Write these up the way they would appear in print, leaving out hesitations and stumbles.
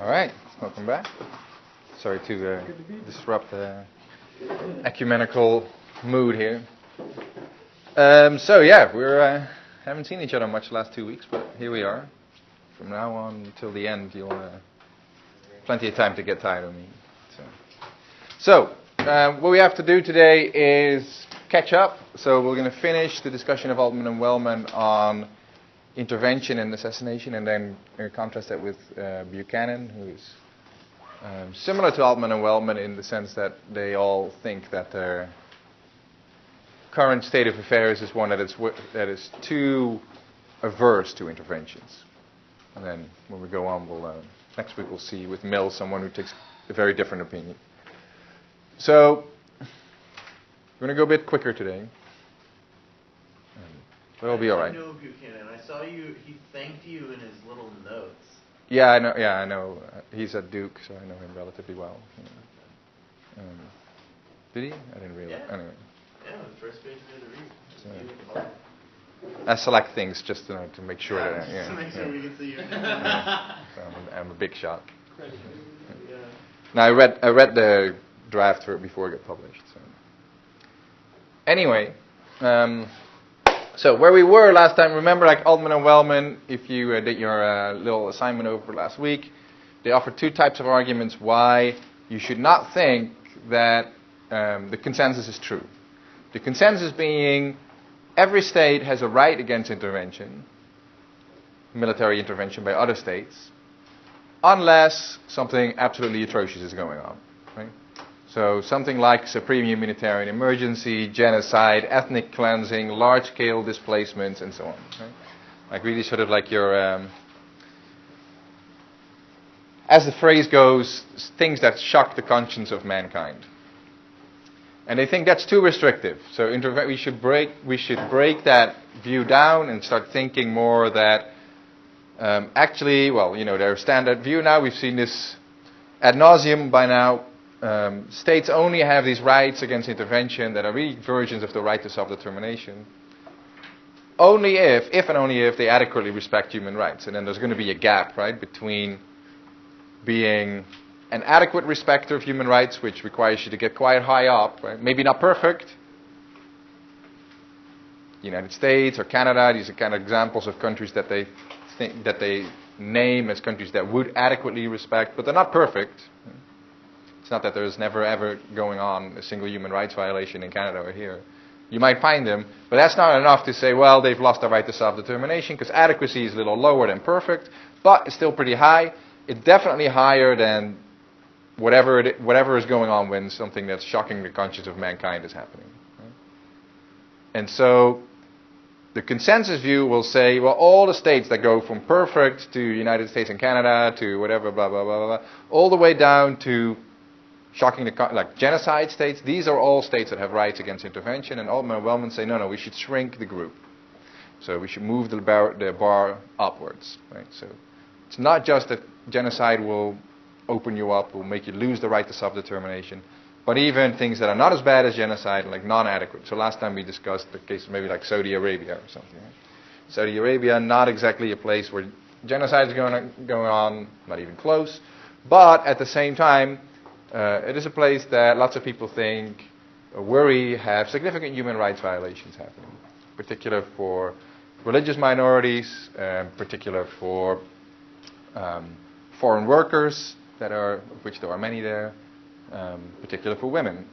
All right, welcome back. Sorry to disrupt the ecumenical mood here. So yeah, we haven't seen each other much the last 2 weeks, but here we are. From now on until the end, you'll plenty of time to get tired of me. So what we have to do today is catch up. So we're going to finish the discussion of Altman and Wellman on intervention and assassination, and then contrast that with Buchanan, who is similar to Altman and Wellman in the sense that they all think that their current state of affairs is one that is too averse to interventions. And then when we go on, next week we'll see with Mill someone who takes a very different opinion. So we're going to go a bit quicker today, but it'll be all right. I know Buchanan. I saw you. He thanked you in his little notes. Yeah, I know. Yeah, I know. He's at Duke, so I know him relatively well. Did he? I didn't realize. Yeah. Anyway. Yeah, the first page of the read. I select things just to make sure that. Just to make sure we can see you. So I'm a big shot. Yeah. Now I read the draft for it before it got published. So anyway, so where we were last time, remember, like Altman and Wellman, if you did your little assignment over last week, they offered two types of arguments why you should not think that the consensus is true. The consensus being every state has a right against intervention, military intervention by other states, unless something absolutely atrocious is going on. Right? So something like supreme humanitarian emergency, genocide, ethnic cleansing, large-scale displacements, and so on. Right? Like really sort of like your, as the phrase goes, things that shock the conscience of mankind. And they think that's too restrictive. So we should break that view down and start thinking more that actually, well, you know, their standard view now, we've seen this ad nauseum by now. States only have these rights against intervention that are really versions of the right to self-determination. Only if and only if they adequately respect human rights. And then there's going to be a gap, right, between being an adequate respecter of human rights, which requires you to get quite high up, right? Maybe not perfect. United States or Canada, these are kind of examples of countries that they think that they name as countries that would adequately respect, but they're not perfect. It's not that there's never ever going on a single human rights violation in Canada or here. You might find them, but that's not enough to say, well, they've lost their right to self-determination, because adequacy is a little lower than perfect, but it's still pretty high. It's definitely higher than whatever is going on when something that's shocking the conscience of mankind is happening. Right? And so the consensus view will say, well, all the states that go from perfect to United States and Canada to whatever, blah, blah, blah, blah, blah, all the way down to shocking like genocide states, these are all states that have rights against intervention. And Altman and Wellman say, no, we should shrink the group. So we should move the bar upwards. Right? So it's not just that genocide will open you up, will make you lose the right to self-determination, but even things that are not as bad as genocide, like non-adequate. So last time we discussed the case maybe like Saudi Arabia or something. Right? Saudi Arabia, not exactly a place where genocide is going on, not even close, but at the same time, it is a place that lots of people think, worry, have significant human rights violations happening, particular for religious minorities, particular for foreign workers, of which there are many there, particularly for women.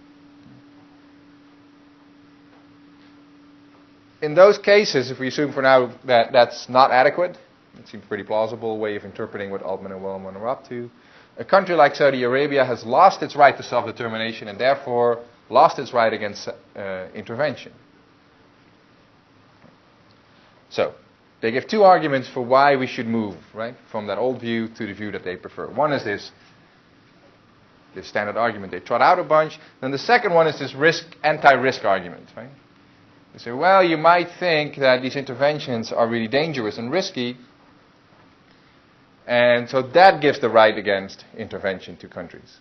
In those cases, if we assume for now that that's not adequate, it seems a pretty plausible way of interpreting what Altman and Wellman are up to, a country like Saudi Arabia has lost its right to self-determination and therefore lost its right against intervention. So they give two arguments for why we should move, right, from that old view to the view that they prefer. One is this standard argument they trot out a bunch. Then the second one is this anti-risk argument, right? They say, well, you might think that these interventions are really dangerous and risky, and so that gives the right against intervention to countries,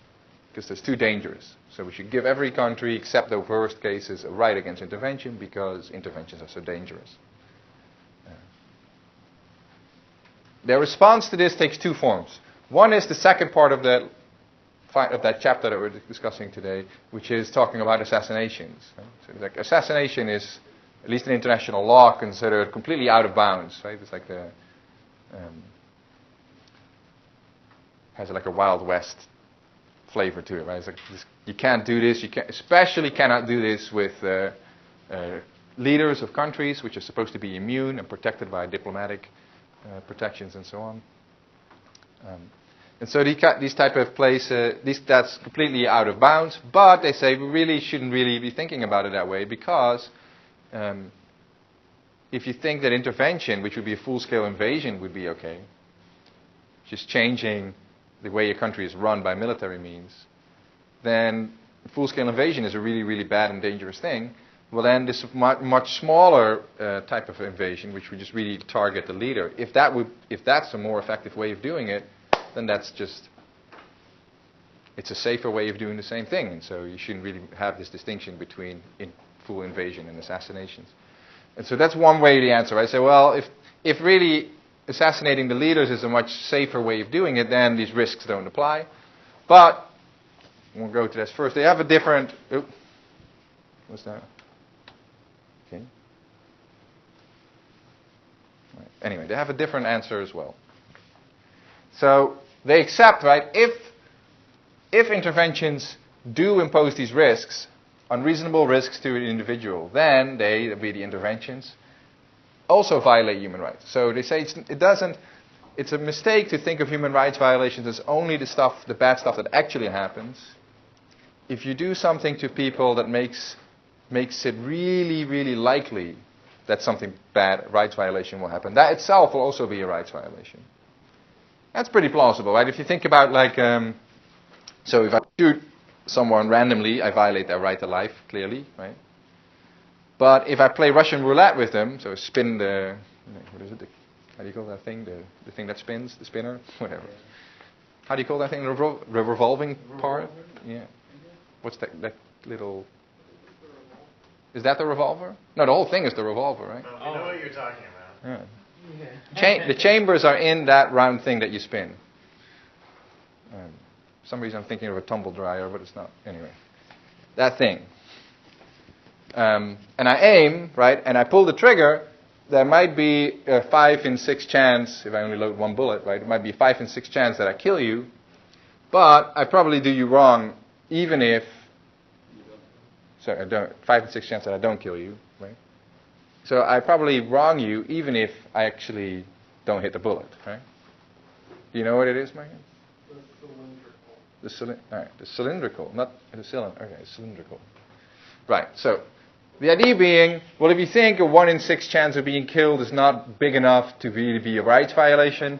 because it's too dangerous. So we should give every country, except the worst cases, a right against intervention, because interventions are so dangerous. Their response to this takes two forms. One is the second part of that chapter that we're discussing today, which is talking about assassinations. Right? So like assassination is, at least in international law, considered completely out of bounds. Right? It's like has like a Wild West flavor to it. Right? It's like you can't do this. You especially cannot do this with leaders of countries which are supposed to be immune and protected by diplomatic protections and so on. And so these type of places, that's completely out of bounds. But they say we really shouldn't really be thinking about it that way, because if you think that intervention, which would be a full-scale invasion, would be okay, just changing the way a country is run by military means, then full-scale invasion is a really, really bad and dangerous thing. Well, then this much smaller type of invasion, which would just really target the leader, if that's a more effective way of doing it, then it's a safer way of doing the same thing. And so you shouldn't really have this distinction between full invasion and assassinations. And so that's one way to answer. I say, well, if really assassinating the leaders is a much safer way of doing it, then these risks don't apply. But we'll go to this first. They have a different... what's that? Okay. Right. Anyway, they have a different answer as well. So they accept, right, if interventions do impose these risks, unreasonable risks to an individual, then that'd be the interventions, also violate human rights. So they say it's a mistake to think of human rights violations as only the bad stuff that actually happens. If you do something to people that makes it really, really likely that something bad, rights violation, will happen, that itself will also be a rights violation. That's pretty plausible, right? If you think about so if I shoot someone randomly, I violate their right to life, clearly, right? But if I play Russian roulette with them, so spin what is it? How do you call that thing? The thing that spins, the spinner, whatever. How do you call that thing? The revolving part? Yeah. What's that little? Is that the revolver? No, the whole thing is the revolver, right? I know what you're talking about. Yeah. The chambers are in that round thing that you spin. For some reason I'm thinking of a tumble dryer, but it's not. Anyway, that thing. And I aim, right, and I pull the trigger. There might be a 5 in 6 chance, if I only load one bullet, right, it might be a 5 in 6 chance that I kill you, but I probably do you wrong even if, 5 in 6 chance that I don't kill you, right? So I probably wrong you even if I actually don't hit the bullet, right? Do you know what it is, Megan? The cylindrical, not the cylinder. Okay, cylindrical. Right. So the idea being, well, if you think a 1 in 6 chance of being killed is not big enough to really be a rights violation,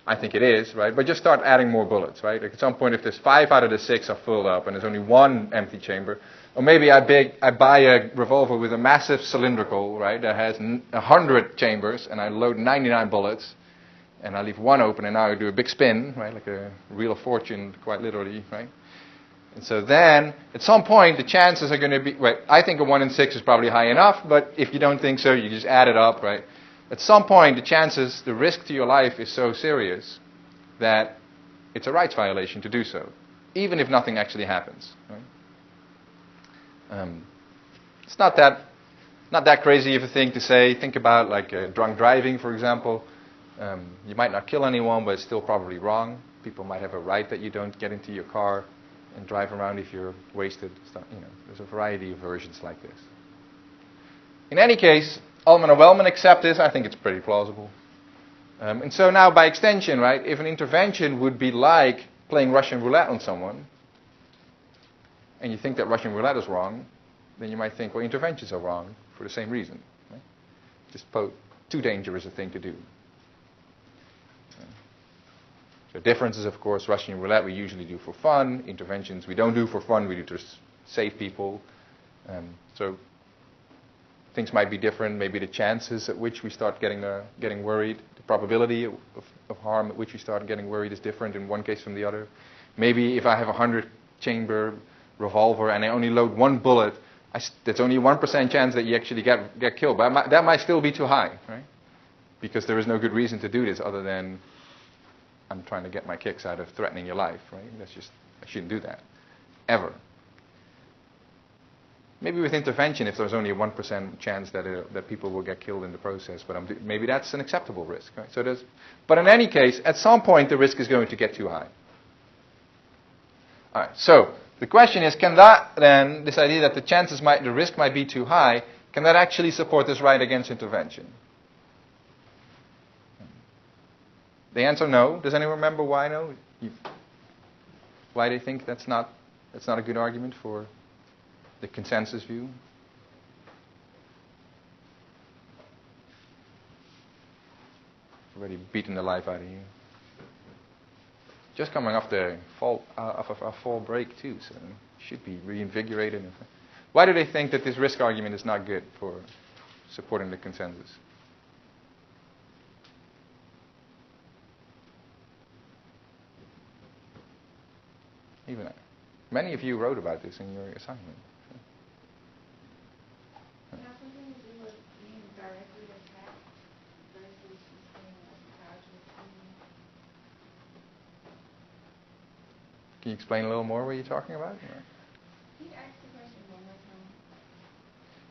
I think it is, right? But just start adding more bullets, right? Like at some point, if there's 5 out of the 6 are filled up and there's only 1 empty chamber, or maybe I buy a revolver with a massive cylindrical, right, that has 100 chambers, and I load 99 bullets, and I leave 1 open, and now I do a big spin, right, like a Wheel of Fortune, quite literally, right? And so then, at some point, the chances are going to be, right, I think a 1 in 6 is probably high enough, but if you don't think so, you just add it up, right? At some point, the risk to your life is so serious that it's a rights violation to do so, even if nothing actually happens, right? It's not that crazy of a thing to say. Think about like drunk driving, for example. You might not kill anyone, but it's still probably wrong. People might have a right that you don't get into your car and drive around if you're wasted. There's a variety of versions like this. In any case, Ullman and Wellman accept this. I think it's pretty plausible. And so now, by extension, right, if an intervention would be like playing Russian roulette on someone, and you think that Russian roulette is wrong, then you might think, well, interventions are wrong for the same reason. Right? Just too dangerous a thing to do. The difference is, of course, Russian roulette we usually do for fun. Interventions we don't do for fun. We do to save people. So things might be different. Maybe the chances at which we start getting worried, the probability of harm at which we start getting worried is different in one case from the other. Maybe if I have a 100-chamber revolver and I only load 1 bullet, there's only a 1% chance that you actually get killed. But that might still be too high, right? Because there is no good reason to do this other than I'm trying to get my kicks out of threatening your life, right? I shouldn't do that, ever. Maybe with intervention, if there's only a 1% chance that people will get killed in the process, but maybe that's an acceptable risk, right? But in any case, at some point, the risk is going to get too high. All right, so the question is, can that then, this idea that the risk might be too high, can that actually support this right against intervention? The answer, no. Does anyone remember why no? Why they think that's not a good argument for the consensus view? Already beaten the life out of you. Just coming off the fall break too, so should be reinvigorated. Why do they think that this risk argument is not good for supporting the consensus? Even many of you wrote about this in your assignment. It has something to do with being directly attacked versus just being a casualty. Can you explain a little more what you're talking about? Can you ask the question one more time?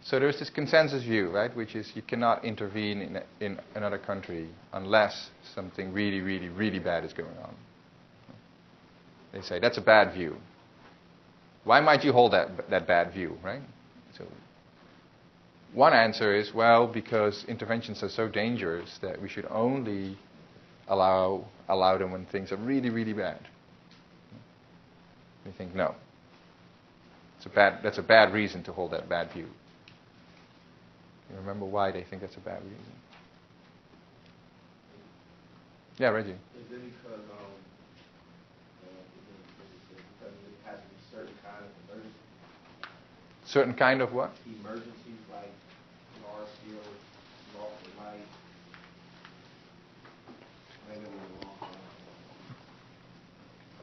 So there's this consensus view, right, which is you cannot intervene in another country unless something really, really, really bad is going on. They say that's a bad view. Why might you hold that bad view, right? So one answer is, well, because interventions are so dangerous that we should only allow them when things are really, really bad. We think no. That's a bad reason to hold that bad view. You remember why they think that's a bad reason? Yeah, Reggie. Is it because it has to be certain kind of emergency? Certain kind of what? Emergencies like large scale loss of life. Maybe a little long.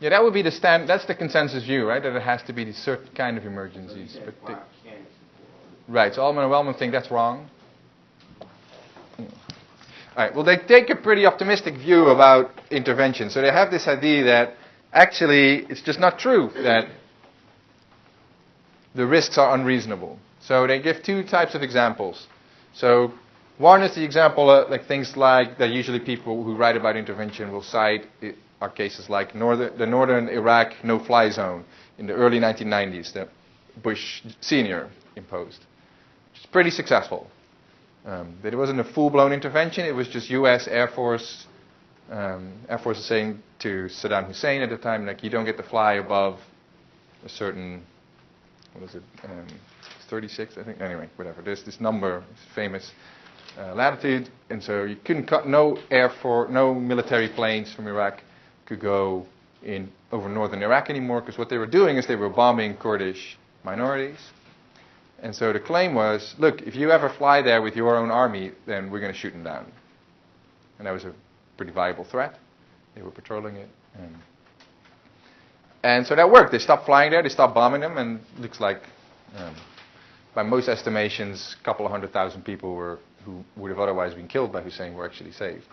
Yeah, that would be that's the consensus view, right? That it has to be these certain kind of emergencies. So But can't right, so Allman and Wellman think that's wrong. All right, well, they take a pretty optimistic view about intervention. So they have this idea that actually it's just not true that the risks are unreasonable. So they give two types of examples. So one is the example like things like that usually people who write about intervention will cite are cases like the northern Iraq no-fly zone in the early 1990s that Bush Sr. imposed. It's pretty successful. But it wasn't a full-blown intervention. It was just U.S. Air Force is saying to Saddam Hussein at the time, like, you don't get to fly above a certain, 36, I think. Anyway, whatever. There's this number, famous latitude, and so you couldn't cut. No military planes from Iraq could go over northern Iraq anymore, because what they were doing is they were bombing Kurdish minorities. And so the claim was, look, if you ever fly there with your own army, then we're going to shoot them down. And that was a pretty viable threat. They were patrolling it. And so that worked. They stopped flying there. They stopped bombing them. And it looks like, by most estimations, a couple of 100,000 people who would have otherwise been killed by Hussein were actually saved.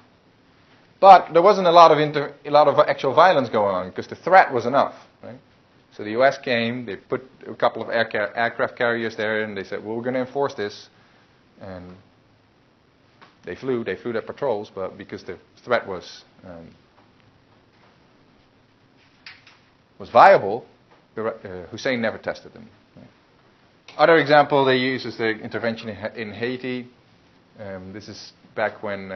But there wasn't a lot of actual violence going on, because the threat was enough, right? So the U.S. came, they put a couple of aircraft carriers there, and they said, well, we're going to enforce this. And they flew their patrols, but because the threat was viable, Hussein never tested them. Right? Other example they use is the intervention in Haiti. This is back when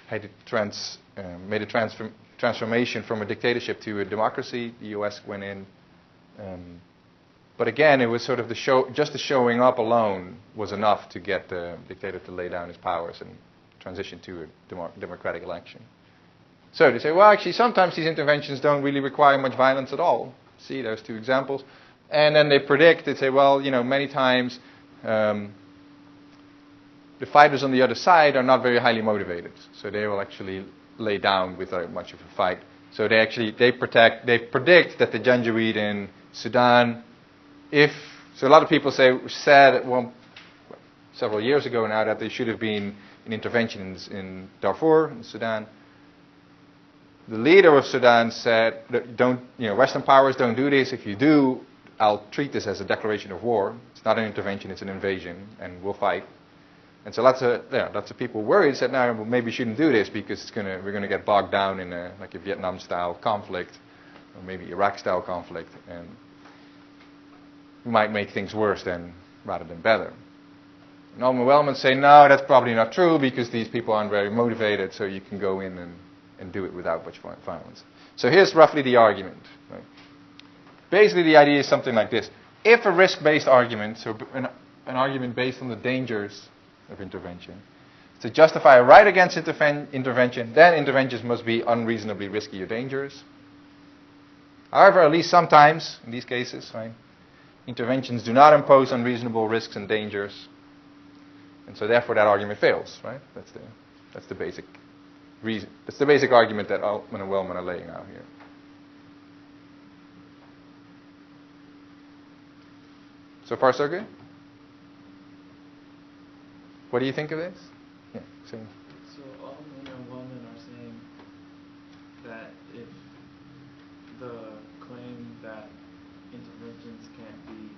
Haiti made a transformation from a dictatorship to a democracy. The U.S. went in. But again, it was sort of just the showing up alone was enough to get the dictator to lay down his powers and transition to a democratic election. So they say, well, actually, sometimes these interventions don't really require much violence at all. See, there's two examples. And then they say, well, many times the fighters on the other side are not very highly motivated. So they will actually lay down without much of a fight. So they predict that the Janjaweed in Sudan, so a lot of people said several years ago now that they should have been an intervention in Darfur, in Sudan. The leader of Sudan said, "Don't, Western powers don't do this. If you do, I'll treat this as a declaration of war. It's not an intervention; it's an invasion, and we'll fight." And so lots of people worried, said, "No, well, maybe we shouldn't do this because we're gonna get bogged down in like a Vietnam-style conflict, or maybe Iraq-style conflict, and we might make things worse rather than better." And Alderman Wellman say, "No, that's probably not true because these people aren't very motivated, so you can go in and do it without much violence." So here's roughly the argument. Right? Basically, the idea is something like this: if a risk-based argument, so an argument based on the dangers of intervention, to justify a right against intervention, then interventions must be unreasonably risky or dangerous. However, at least sometimes, in these cases, right, interventions do not impose unreasonable risks and dangers, and so therefore that argument fails. Right? That's the basic reason. That's the basic argument that Altman and Wellman are laying out here. So far, so good? What do you think of this? Yeah, So Altman and Wellman are saying that if the claim that interventions can't be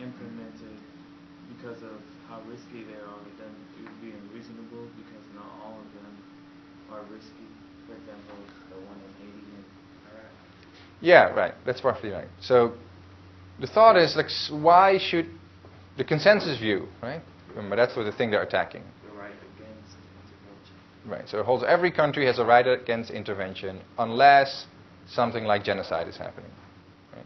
implemented because of how risky they are, then it would be unreasonable because not all of them are risky. For example, the one in Haiti and Iraq. Yeah, right. That's roughly right. So the thought is, like, why should the consensus view, right? Remember, that's the thing they're attacking. The right against intervention. Right. So it holds every country has a right against intervention unless something like genocide is happening. Right?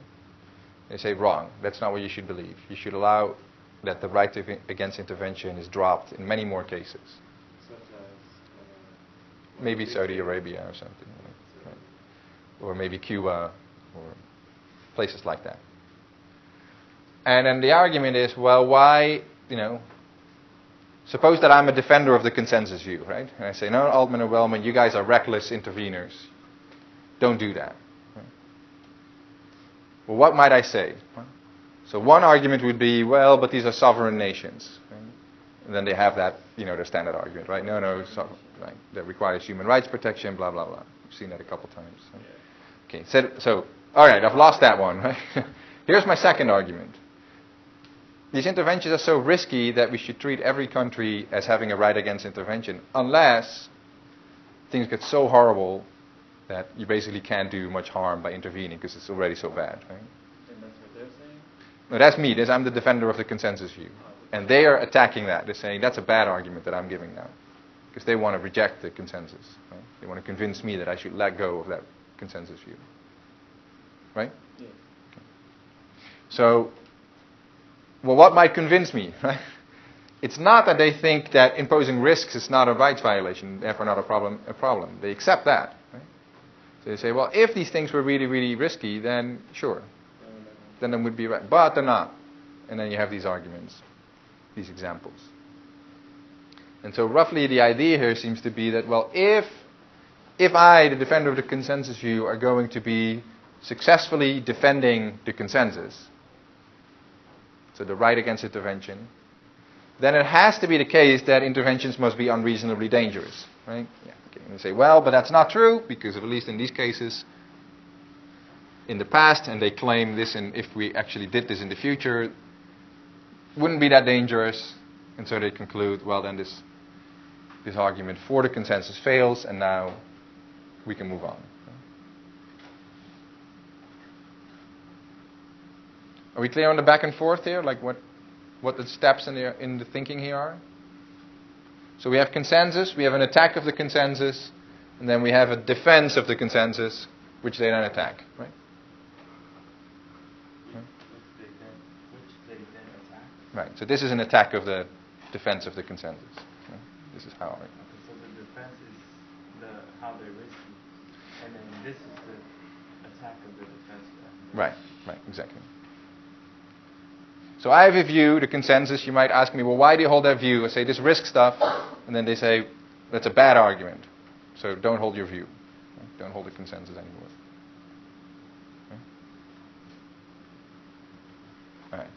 They say wrong. That's not what you should believe. You should allow that the right against intervention is dropped in many more cases. Such as Maybe Saudi Arabia or something. Right? Or maybe Cuba or places like that. And then the argument is, well, why, suppose that I'm a defender of the consensus view, right? And I say, no, Altman and Wellman, you guys are reckless interveners. Don't do that. Right? Well, what might I say? Well, so one argument would be, well, but these are sovereign nations. Right? And then they have that, their standard argument, right? No, right? That requires human rights protection, blah, blah, blah. We've seen that a couple times. Right? Okay, so, all right, I've lost that one, right? Here's my second argument. These interventions are so risky that we should treat every country as having a right against intervention, unless things get so horrible that you basically can't do much harm by intervening because it's already so bad. Right? And that's what they're saying? No, that's me. I'm the defender of the consensus view. And they are attacking that. They're saying that's a bad argument that I'm giving now. Because they want to reject the consensus. Right? They want to convince me that I should let go of that consensus view. Right? Yeah. Okay. So, well, what might convince me? Right? It's not that they think that imposing risks is not a rights violation, therefore not a problem. They accept that. Right? So they say, well, if these things were really, really risky, then sure. Then they would be right. But they're not. And then you have these arguments, these examples. And so roughly the idea here seems to be that, well, if I, the defender of the consensus view, are going to be successfully defending the consensus, so the right against intervention, then it has to be the case that interventions must be unreasonably dangerous. Right? Yeah. Okay. And they say, well, but that's not true, because at least in these cases, in the past, and they claim this, and if we actually did this in the future, wouldn't be that dangerous. And so they conclude, well, then this argument for the consensus fails, and now we can move on. Are we clear on the back and forth here? Like what the steps in the thinking here are? So we have consensus, we have an attack of the consensus, and then we have a defense of the consensus, which they then attack, right? Which they then attack. Right. So this is an attack of the defense of the consensus. Right? This is how. Okay, so the defense is how they're risky, and then this is the attack of the defense. Right. Exactly. So I have a view, the consensus. You might ask me, well, why do you hold that view? I say this risk stuff, and then they say that's a bad argument. So don't hold your view. Right? Don't hold the consensus anymore. Okay? All right.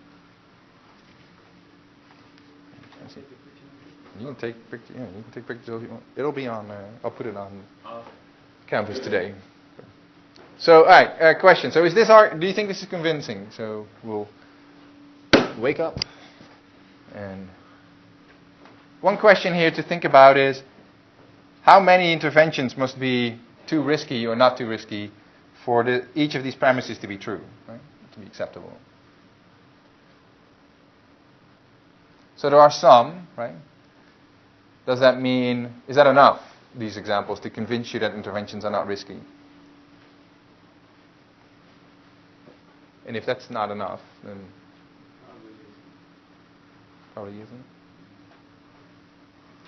Can I take a picture? You can take pictures. Yeah, you can take pictures if you want. It'll be on. I'll put it on Oh, Canvas today. So, all right. Question. So, do you think this is convincing? So, we'll wake up. And one question here to think about is, how many interventions must be too risky or not too risky for each of these premises to be true, right? To be acceptable. So there are some, right? Does that mean, is that enough, these examples, to convince you that interventions are not risky? And if that's not enough, then probably isn't.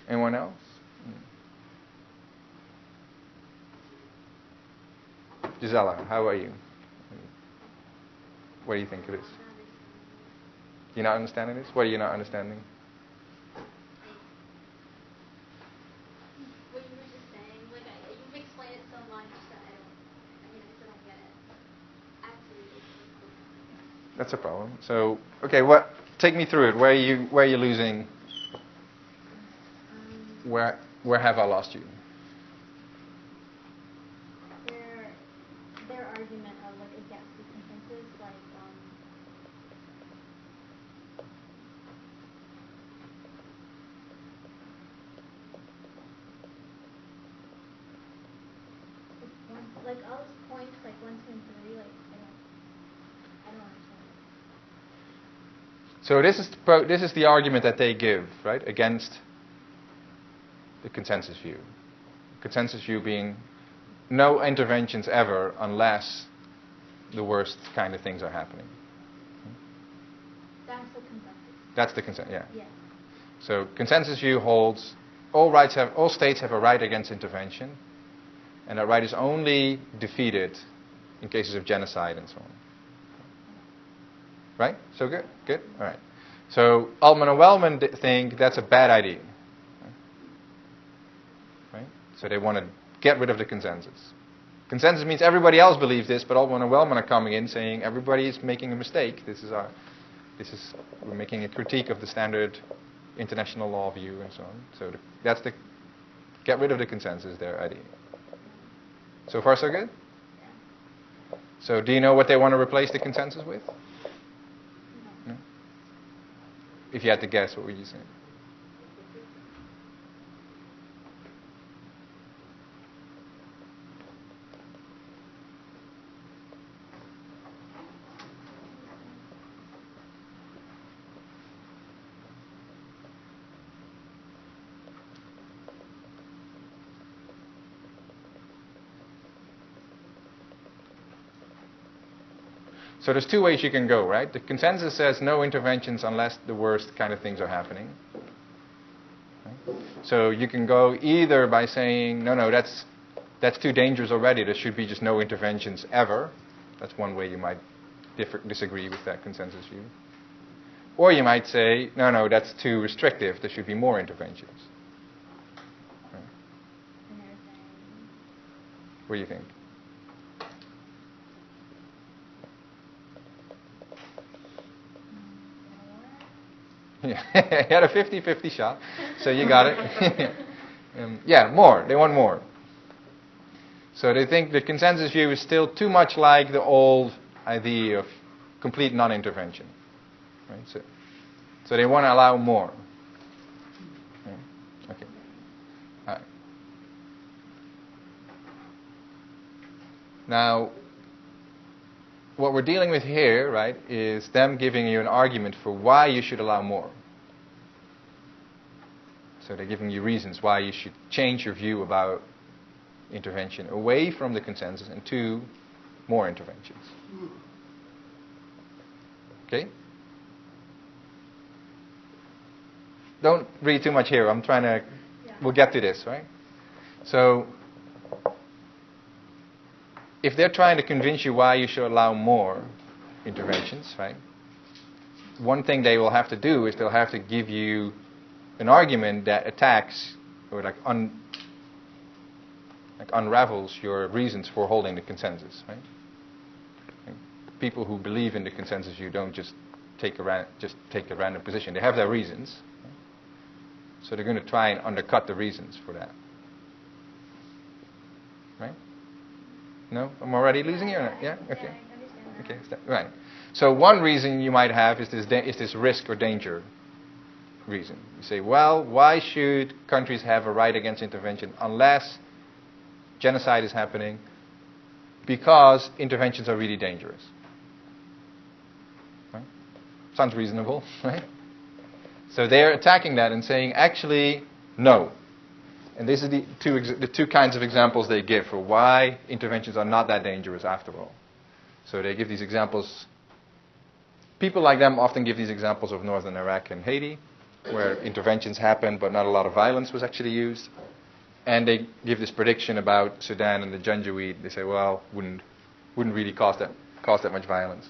Anyone else? Gisela, how are you? What do you think it is? You're not understanding this? What are you not understanding? What you were just saying, like you've explained it so much that I still don't get it. Absolutely. That's a problem. So, okay, take me through it. Where are you losing? Where have I lost you? Their argument of like against the consensus, like all those points, like 1, 2, and 3, like I don't understand. So this is the argument that they give, right, against the consensus view. Consensus view being no interventions ever unless the worst kind of things are happening. That's the consensus. That's the consensus, yeah. Yeah. So consensus view holds all states have a right against intervention, and that right is only defeated in cases of genocide and so on. Right? So good? Good? All right. So Altman and Wellman think that's a bad idea. Right? So they want to get rid of the consensus. Consensus means everybody else believes this, but Altman and Wellman are coming in saying everybody is making a mistake. We're making a critique of the standard international law view and so on. So that's the get rid of the consensus, their idea. So far, so good? So do you know what they want to replace the consensus with? No? If you had to guess, what would you say? So there's two ways you can go, right? The consensus says no interventions unless the worst kind of things are happening. Right? So you can go either by saying, no, that's too dangerous already. There should be just no interventions ever. That's one way you might disagree with that consensus view. Or you might say, no, that's too restrictive. There should be more interventions. Right? What do you think? Yeah, you had a 50-50 shot, so you got it. Yeah, more. They want more. So they think the consensus view is still too much like the old idea of complete non-intervention. Right? So they want to allow more. Okay. All right. Now, what we're dealing with here, right, is them giving you an argument for why you should allow more. So they're giving you reasons why you should change your view about intervention away from the consensus and to more interventions. Okay? Don't read too much here. We'll get to this, right? So, if they're trying to convince you why you should allow more interventions, right? One thing they will have to do is they'll have to give you an argument that attacks or unravels your reasons for holding the consensus, right? And people who believe in the consensus view don't just take a random position. They have their reasons. So they're going to try and undercut the reasons for that. Right? No? I'm already losing you? Or not? Yeah? Okay. I understand that. Okay. Right. So one reason you might have is this risk or danger reason. You say, well, why should countries have a right against intervention unless genocide is happening? Because interventions are really dangerous. Right? Sounds reasonable, right? So they're attacking that and saying, actually, no. And these are the two kinds of examples they give for why interventions are not that dangerous after all. So they give these examples. People like them often give these examples of northern Iraq and Haiti, where interventions happened but not a lot of violence was actually used. And they give this prediction about Sudan and the Janjaweed. They say, well, wouldn't really cause that much violence.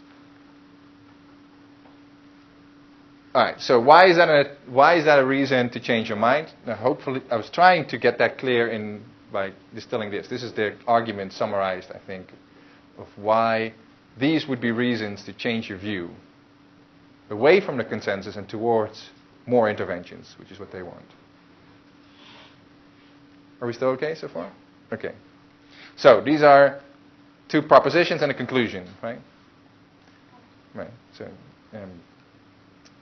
All right. So why is that a reason to change your mind? Now, hopefully, I was trying to get that clear by distilling this. This is the argument summarized, I think, of why these would be reasons to change your view away from the consensus and towards more interventions, which is what they want. Are we still okay so far? Okay. So these are two propositions and a conclusion, right? Right. So,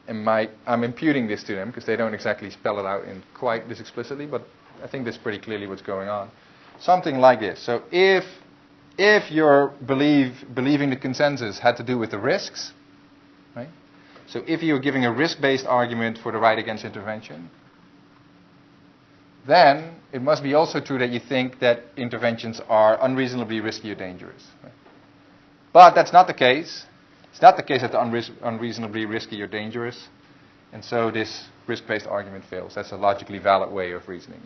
I'm imputing this to them because they don't exactly spell it out in quite this explicitly, but I think that's pretty clearly what's going on. Something like this. So if your believing the consensus had to do with the risks, right? So if you're giving a risk-based argument for the right against intervention, then it must be also true that you think that interventions are unreasonably risky or dangerous. Right? But that's not the case. It's not the case that they're unreasonably risky or dangerous. And so this risk-based argument fails. That's a logically valid way of reasoning.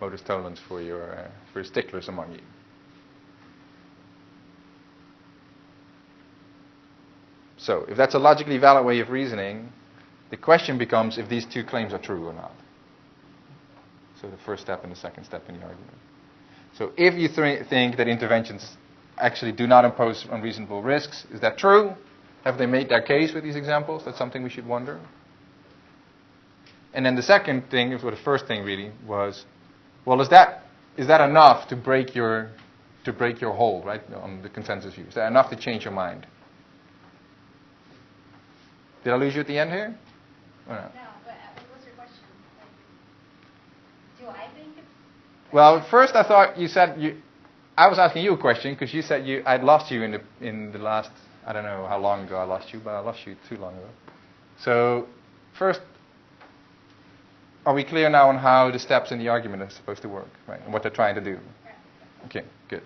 Modus tollens for your sticklers among you. So if that's a logically valid way of reasoning, the question becomes if these two claims are true or not. So the first step and the second step in the argument. So if you think that interventions actually do not impose unreasonable risks, is that true? Have they made their case with these examples? That's something we should wonder. And then the second thing, or the first thing really, was, well, is that enough to break your hold, right, on the consensus view? Is that enough to change your mind? Did I lose you at the end here? Or not? No, but what's your question? Like, do I think it's... Well, at first I thought you said I was asking you a question because you said I'd lost you in the last, I don't know how long ago I lost you, but I lost you too long ago. So first, are we clear now on how the steps in the argument are supposed to work, right? And what they're trying to do? Okay, good.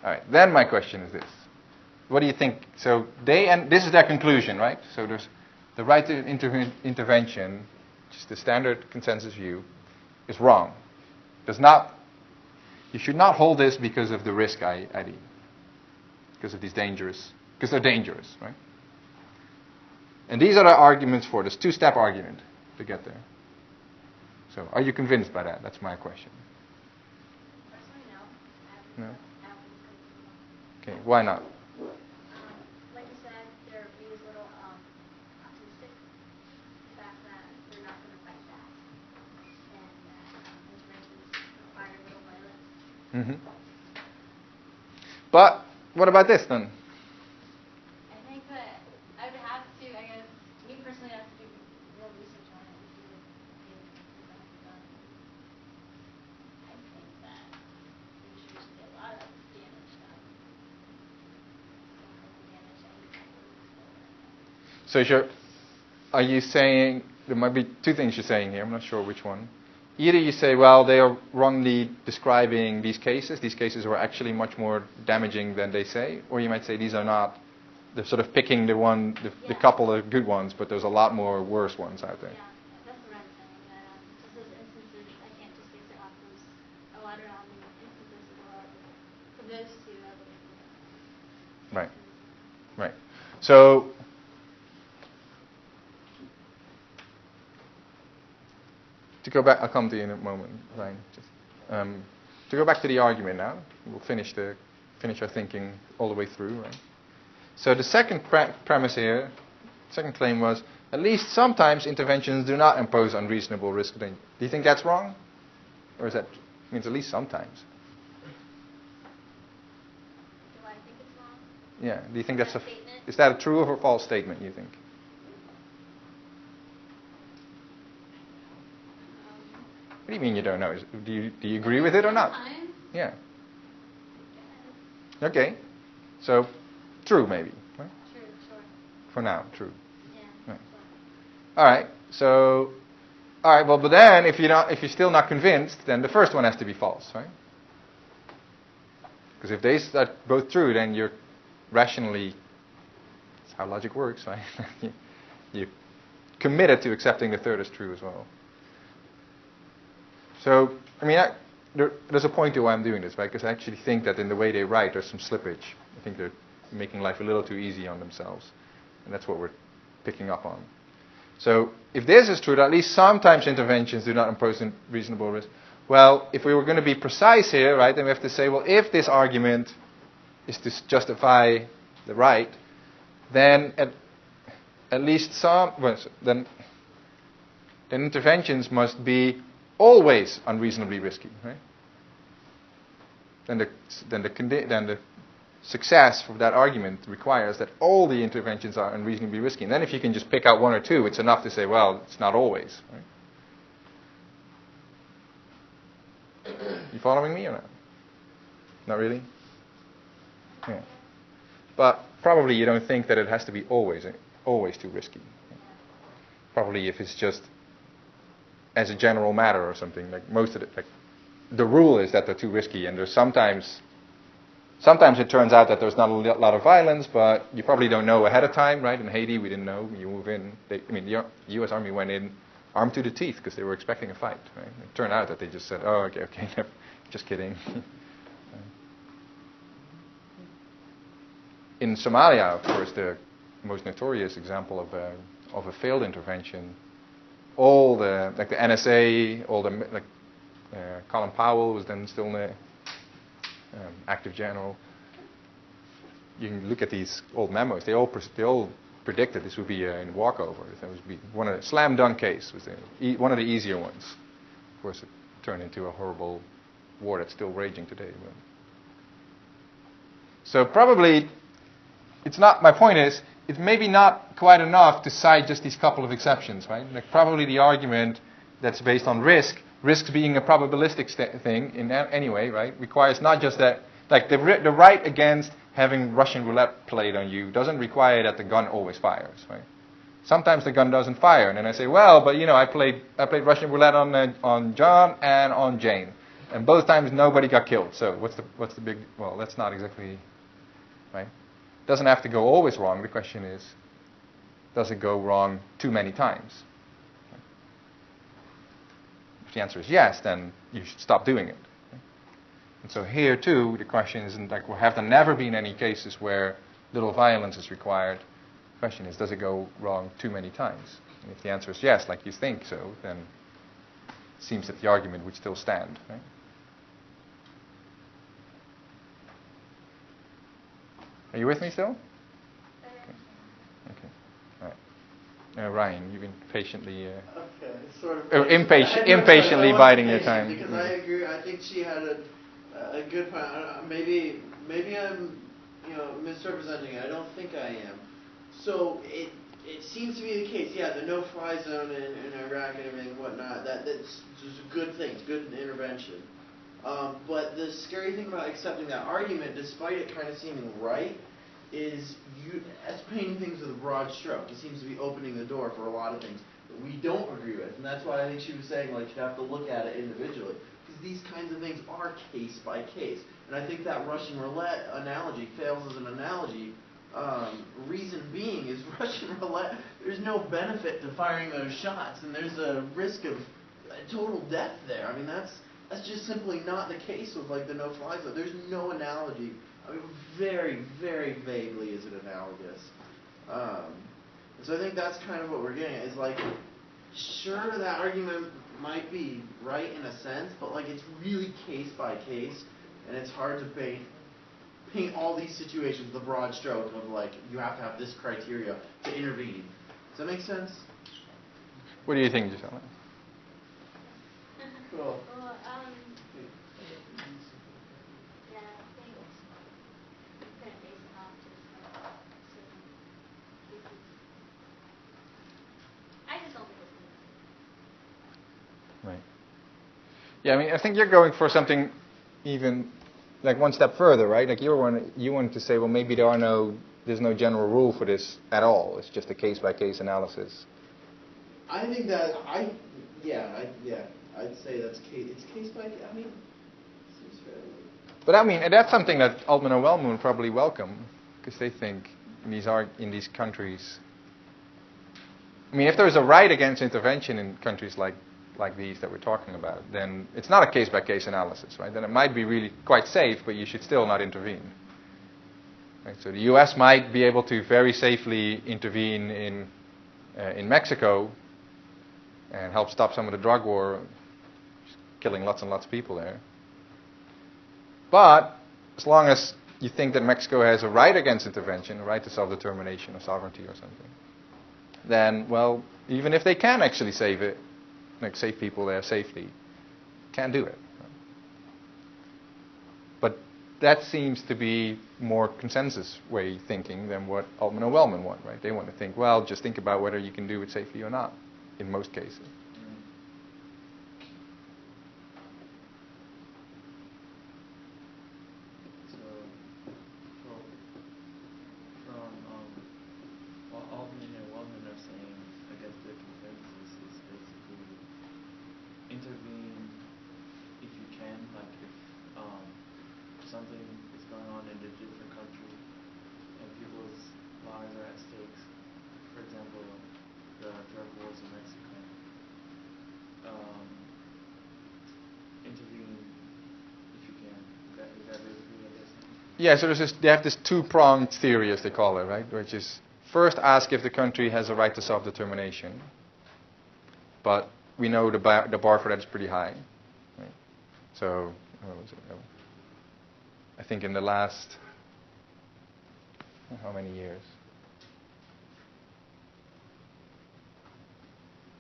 All right. Then my question is this: what do you think? So this is their conclusion, right? So there's the right to intervention, which is the standard consensus view, is wrong. You should not hold this because of the risk ID, because they're dangerous, right? And these are the arguments for this two-step argument to get there. So, are you convinced by that? That's my question. Personally, no. No? Okay, why not? Like you said, they're being a little optimistic. The fact that they're not going to fight back. And interventions require little violence. Mm-hmm. But what about this then? I think that I would have to, I guess, me personally, I have to do real research on it and see what exactly done. I think that the industry should get a lot of damage done. So are you saying, there might be two things you're saying here, I'm not sure which one. Either you say, well, they are wrongly describing these cases were actually much more damaging than they say, or you might say these are not, they're sort of picking the couple of good ones, but there's a lot more worse ones out there. Yeah, that's what I'm saying. That just those instances, I can't just base it off those, a lot of instances for those two. Right. Right. So, to go back, I'll come to you in a moment, Ryan. To go back to the argument now, we'll finish our thinking all the way through, right? So the second premise here, second claim was, at least sometimes interventions do not impose unreasonable risk. Do you think that's wrong? Or is that means at least sometimes? Do I think it's wrong? Yeah. Do you think that's That a statement? is that a true or false statement, you think? What do you mean you don't know? Do you agree with it or not? Sometimes. Yeah. Yes. Okay. So true maybe. Right? True, sure. For now, true. Yeah. Right. Sure. All right. So all right, well, but then if you're still not convinced, then the first one has to be false, right? Because if they are both true, then you're rationally, that's how logic works, right? You're committed to accepting the third as true as well. So, I mean, there's a point to why I'm doing this, right? Because I actually think that in the way they write, there's some slippage. I think they're making life a little too easy on themselves. And that's what we're picking up on. So, if this is true, that at least sometimes interventions do not impose reasonable risk. Well, if we were going to be precise here, right, then we have to say, well, if this argument is to justify the right, then at least some, well, then interventions must be always unreasonably risky, right? Then the success of that argument requires that all the interventions are unreasonably risky. And then if you can just pick out one or two, it's enough to say, well, it's not always, right? You following me or not? Not really? Yeah. But probably you don't think that it has to be always too risky. Probably if it's just as a general matter or something, like most of it, like the rule is that they're too risky, and there's sometimes it turns out that there's not a lot of violence, but you probably don't know ahead of time, right? In Haiti, we didn't know. You move in. The U.S. Army went in armed to the teeth because they were expecting a fight, right? It turned out that they just said, oh, okay, just kidding. In Somalia, of course, the most notorious example of a failed intervention, all the NSA, Colin Powell was then still an active general. You can look at these old memos. They all predicted this would be a walkover. That would be one of the slam dunk case was one of the easier ones. Of course, it turned into a horrible war that's still raging today. So probably it's not. My point is, it's maybe not quite enough to cite just these couple of exceptions, right? Like probably the argument that's based on risk being a probabilistic thing in any way, right, requires not just that, like the right against having Russian roulette played on you doesn't require that the gun always fires, right? Sometimes the gun doesn't fire, and then I say, well, but I played Russian roulette on John and on Jane, and both times nobody got killed. So what's the big? Well, that's not exactly right. It doesn't have to go always wrong. The question is, does it go wrong too many times? If the answer is yes, then you should stop doing it. And so here too, the question isn't like, well, have there never been any cases where little violence is required? The question is, does it go wrong too many times? And if the answer is yes, like you think so, then it seems that the argument would still stand, right? Are you with me still? Okay. All right. Ryan, you've been patiently... Okay, sort of. impatiently biding your time. Because I agree. I think she had a good point. Maybe I'm misrepresenting it. I don't think I am. So it seems to be the case. Yeah, the no-fly zone in Iraq and everything and whatnot. That's just a good thing. It's good intervention. But the scary thing about accepting that argument, despite it kind of seeming right, is that's painting things with a broad stroke. It seems to be opening the door for a lot of things that we don't agree with. And that's why I think she was saying, like, you have to look at it individually. Because these kinds of things are case by case. And I think that Russian roulette analogy fails as an analogy. Reason being is Russian roulette, there's no benefit to firing those shots. And there's a risk of total death there. I mean, that's just simply not the case with, like, the no-fly zone. There's no analogy. I mean, very, very vaguely is it analogous. So I think that's kind of what we're getting at, is like, sure, that argument might be right in a sense, but like it's really case by case, and it's hard to paint all these situations with a broad stroke of like, you have to have this criteria to intervene. that make sense? What do you think, Gisela? Cool. Well, yeah, I think you couldn't base it off just certain cases. I just don't think it's good. Right. Yeah, I mean, I think you're going for something even like one step further, right? Like you wanted to say, well, maybe there's no general rule for this at all. It's just a case by case analysis. I think that I'd say it's case by case. I mean, it seems fairly. But I mean, and that's something that Altman and Wellman probably welcome, because they think in these countries. I mean, if there's a right against intervention in countries like these that we're talking about, then it's not a case by case analysis, right? Then it might be really quite safe, but you should still not intervene. Right? So the U.S. might be able to very safely intervene in Mexico and help stop some of the drug war, killing lots and lots of people there. But as long as you think that Mexico has a right against intervention, a right to self-determination or sovereignty or something, then, well, even if they can actually save it, like save people there safely, can't do it. But that seems to be more consensus way thinking than what Altman and Wellman want, right? They want to think, well, just think about whether you can do it safely or not, in most cases. What Altman and Wellman are saying, I guess the consensus is basically intervene if you can, like if something is going on in a different country and people's lives are at stake. For example, the drug wars in Mexico. Intervene if you can. Is that basically what they're saying? Yeah, so they have this two-pronged theory, as they call it, right? Which is first ask if the country has a right to self-determination. But we know the bar for that is pretty high. Right? So, what was it? I think in the last, how many years?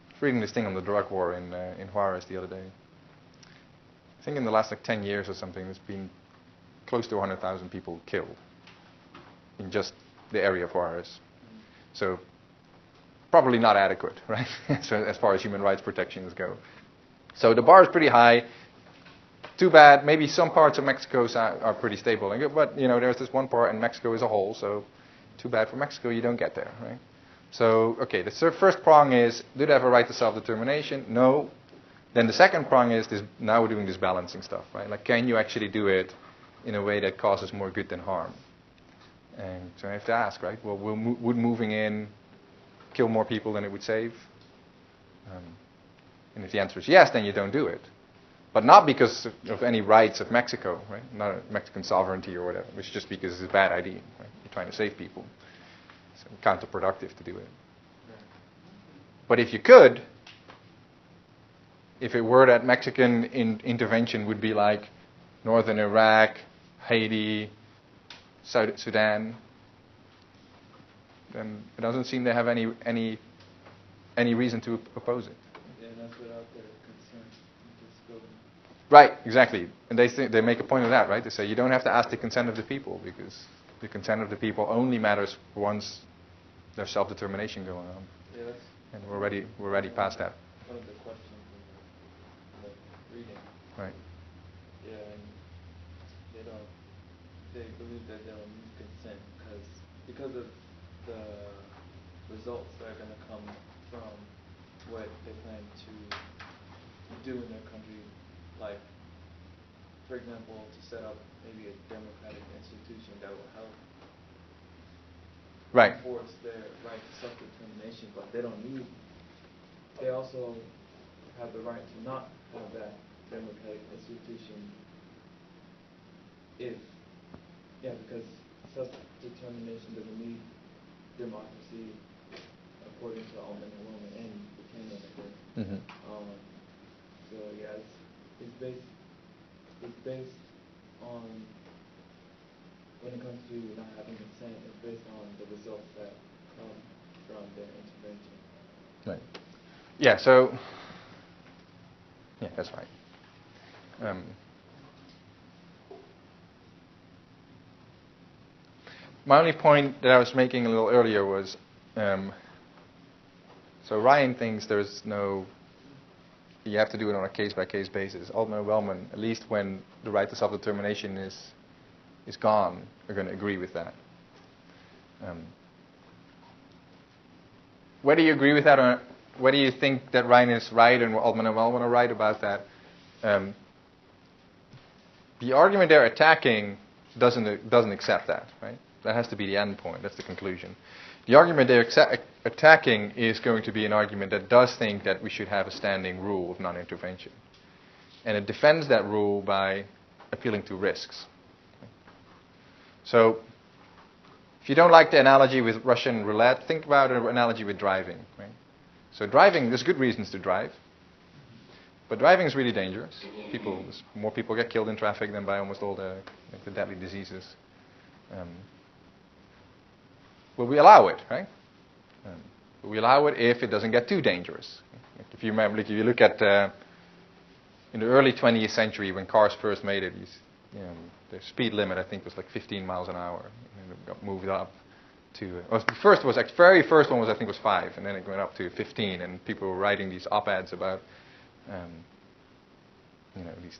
I was reading this thing on the drug war in Juarez the other day. I think in the last 10 years or something, there's been close to 100,000 people killed in just the area of Juarez. So probably not adequate, right? So as far as human rights protections go. So the bar is pretty high. Too bad. Maybe some parts of Mexico are pretty stable, but there's this one part, and Mexico as a whole. So too bad for Mexico. You don't get there, right? So okay, the first prong is: do they have a right to self-determination? No. Then the second prong is this. Now we're doing this balancing stuff, right? Like, can you actually do it in a way that causes more good than harm? And so I have to ask, right? Well, would moving in kill more people than it would save? And if the answer is yes, then you don't do it. But not because of any rights of Mexico, right? Not a Mexican sovereignty or whatever. It's just because it's a bad idea, right? You're trying to save people. It's counterproductive to do it. But if you could, if it were that Mexican intervention would be like northern Iraq, Haiti, Sudan, then it doesn't seem they have any reason to oppose it. Yeah, that's without their consent. Just go. Right, exactly. And they make a point of that, right? They say you don't have to ask the consent of the people, because the consent of the people only matters once there's self-determination going on. Yeah, that's And we're already past that. one of the questions in the reading. Right. Yeah, and they believe that they don't need consent because of the results that are going to come from what they plan to do in their country, like, for example, to set up maybe a democratic institution that will help Right. enforce their right to self-determination, but they also have the right to not have that democratic institution because self-determination doesn't need democracy according to Altman and Wellman and Buchanan, I guess. Mm-hmm. So yeah, it's based on, when it comes to not having consent, it's based on the results that come from the intervention. Right. Yeah. So. Yeah, that's right. My only point that I was making a little earlier was, so Ryan thinks there's no, you have to do it on a case-by-case basis. Altman and Wellman, at least when the right to self-determination is gone, are going to agree with that. Whether you agree with that or whether you think that Ryan is right and Altman and Wellman are right about that, the argument they're attacking doesn't accept that, right? That has to be the end point. That's the conclusion. The argument they're attacking is going to be an argument that does think that we should have a standing rule of non-intervention. And it defends that rule by appealing to risks. So, if you don't like the analogy with Russian roulette, think about an analogy with driving, right? So driving, there's good reasons to drive. But driving is really dangerous. More people get killed in traffic than by almost all the deadly diseases. But we allow it, right? We allow it if it doesn't get too dangerous. If you remember, if you look at in the early 20th century when cars first made it, the speed limit I think was like 15 miles an hour. And it got moved up to the very first one was I think was 5, and then it went up to 15, and people were writing these op-eds about these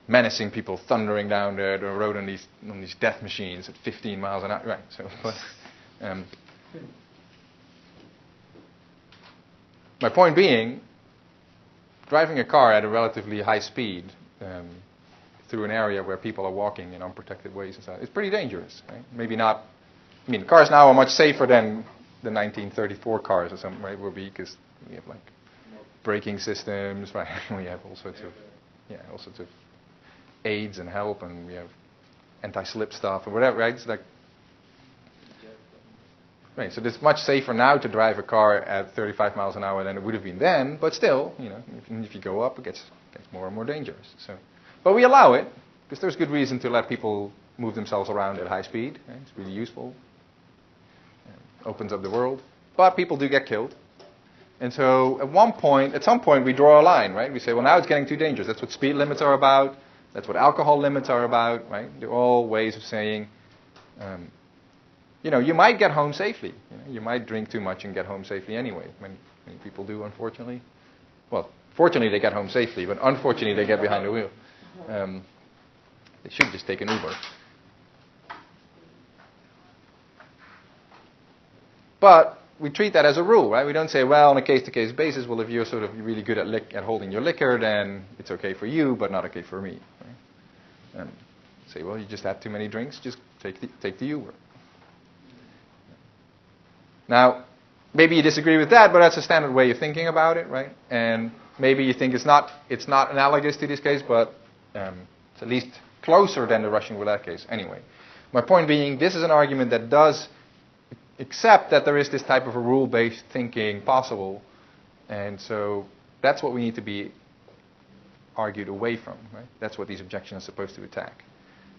menacing people thundering down the road on these death machines at 15 miles an hour. Right. So, my point being, driving a car at a relatively high speed through an area where people are walking in unprotected ways and so on, it's pretty dangerous. Right? Maybe not. I mean, cars now are much safer than the 1934 cars or something, right? Will be because we have like braking systems, right? We have all sorts of aids and help, and we have anti-slip stuff or whatever, right? It's like, right. So it's much safer now to drive a car at 35 miles an hour than it would have been then. But still, if you go up, it gets more and more dangerous. So, but we allow it because there's good reason to let people move themselves around at high speed. Right? It's really useful. Opens up the world. But people do get killed. And so at some point, we draw a line, right? We say, well, now it's getting too dangerous. That's what speed limits are about. That's what alcohol limits are about, right? They're all ways of saying, you might get home safely. You might drink too much and get home safely anyway. Many people do, unfortunately. Well, fortunately, they get home safely, but unfortunately, they get behind the wheel. They should just take an Uber. But we treat that as a rule, right? We don't say, well, on a case-to-case basis, well, if you're sort of really good at holding your liquor, then it's okay for you, but not okay for me. Right? And say, well, you just had too many drinks, just take the Uber. Now, maybe you disagree with that, but that's a standard way of thinking about it, right? And maybe you think it's not analogous to this case, but it's at least closer than the Russian roulette case. Anyway, my point being, this is an argument that does accept that there is this type of a rule-based thinking possible, and so that's what we need to be argued away from, right? That's what these objections are supposed to attack.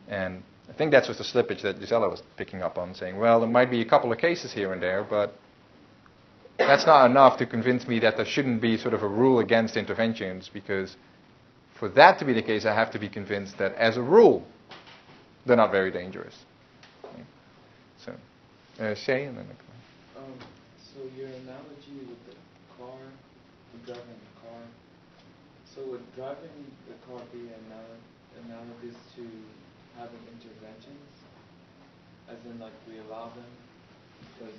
And I think that's just the slippage that Gisela was picking up on, saying, well, there might be a couple of cases here and there, but that's not enough to convince me that there shouldn't be sort of a rule against interventions, because for that to be the case, I have to be convinced that as a rule, they're not very dangerous. Okay. So, Shay, and then so your analogy with the car, driving the car, so would driving the car be analogous to having interventions, as in like we allow them because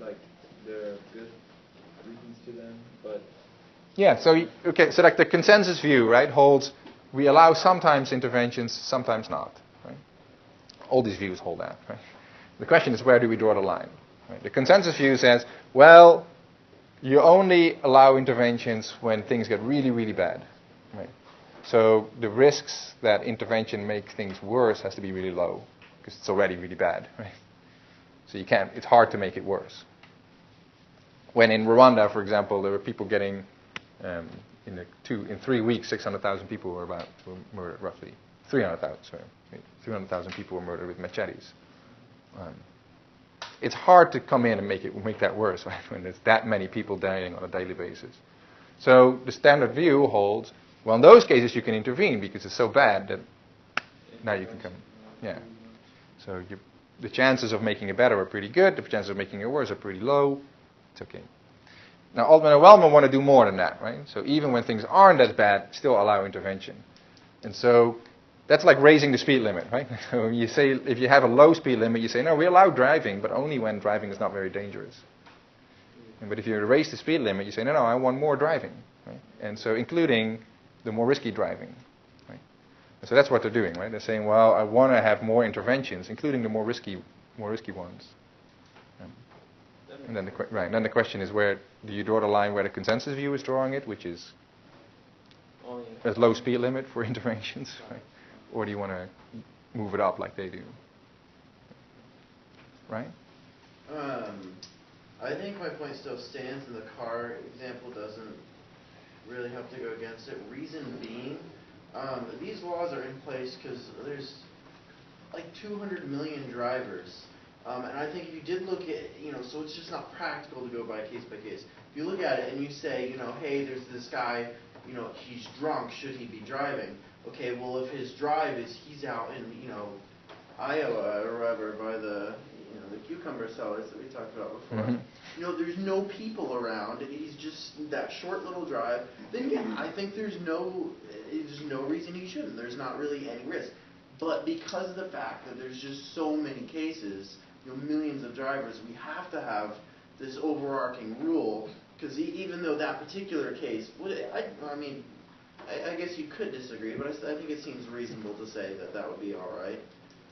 like there are good reasons to them, but yeah. So like the consensus view, right, holds we allow sometimes interventions, sometimes not. Right? All these views hold that. Right? The question is, where do we draw the line? Right? The consensus view says, well, you only allow interventions when things get really, really bad. Right? So the risks that intervention makes things worse has to be really low because it's already really bad. Right? So it's hard to make it worse. When in Rwanda, for example, there were people getting, in 3 weeks, 600,000 people were murdered, roughly. 300,000 people were murdered with machetes. it's hard to come in and make that worse, right? When there's that many people dying on a daily basis. So the standard view holds, well, in those cases you can intervene because it's so bad that now you can come. Yeah. So the chances of making it better are pretty good. The chances of making it worse are pretty low. It's okay. Now, Altman and Wellman want to do more than that, right? So even when things aren't as bad, still allow intervention. And so that's like raising the speed limit, right? So you say, if you have a low speed limit, you say, no, we allow driving, but only when driving is not very dangerous. But if you raise the speed limit, you say, no, I want more driving, right? And so including the more risky driving, right? And so that's what they're doing, right? They're saying, well, I want to have more interventions, including the more risky ones. And then then the question is, where do you draw the line where the consensus view is drawing it, which is a low speed limit for interventions, right? Or do you want to move it up like they do? Right? I think my point still stands, and the car example doesn't really have to go against it. Reason being, these laws are in place because there's like 200 million drivers. And I think if you did look at, so it's just not practical to go by case. If you look at it and you say, hey, there's this guy, he's drunk, should he be driving? Okay, well, if his drive is he's out in, Iowa or wherever by the cucumber sellers that we talked about before. Mm-hmm. There's no people around, and he's just that short little drive. Then yeah, I think there's no reason he shouldn't. There's not really any risk. But because of the fact that there's just so many cases, millions of drivers, we have to have this overarching rule. Because even though that particular case, I guess you could disagree, but I think it seems reasonable to say that would be all right.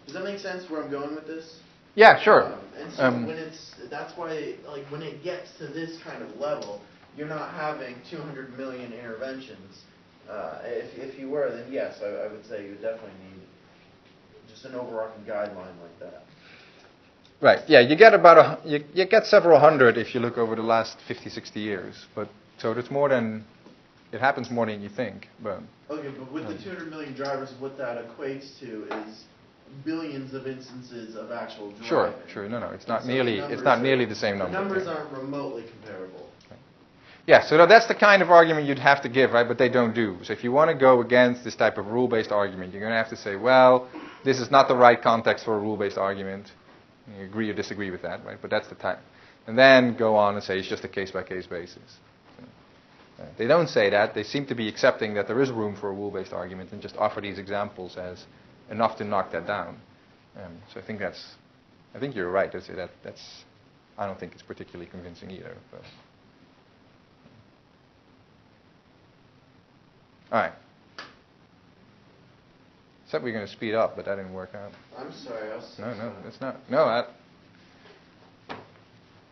Does that make sense where I'm going with this? Yeah, sure. And so that's why, when it gets to this kind of level, you're not having 200 million interventions. If you were, then yes, I would say you would definitely need just an overarching guideline like that. Right. Yeah, you get you get several hundred if you look over the last 50, 60 years. But so it's it happens more than you think. But okay, but with the 200 million drivers, what that equates to is billions of instances of actual driving. Sure. No, it's not nearly the same number. The numbers aren't remotely comparable. Yeah, so that's the kind of argument you'd have to give, right? But they don't do. So if you want to go against this type of rule-based argument, you're going to have to say, well, this is not the right context for a rule-based argument. You agree or disagree with that, right? But that's the time. And then go on and say it's just a case-by-case basis. They don't say that. They seem to be accepting that there is room for a rule-based argument and just offer these examples as enough to knock that down. So I think you're right to say I don't think it's particularly convincing either. But. All right. Except we're going to speed up, but that didn't work out. I'm sorry. No, it's not. No,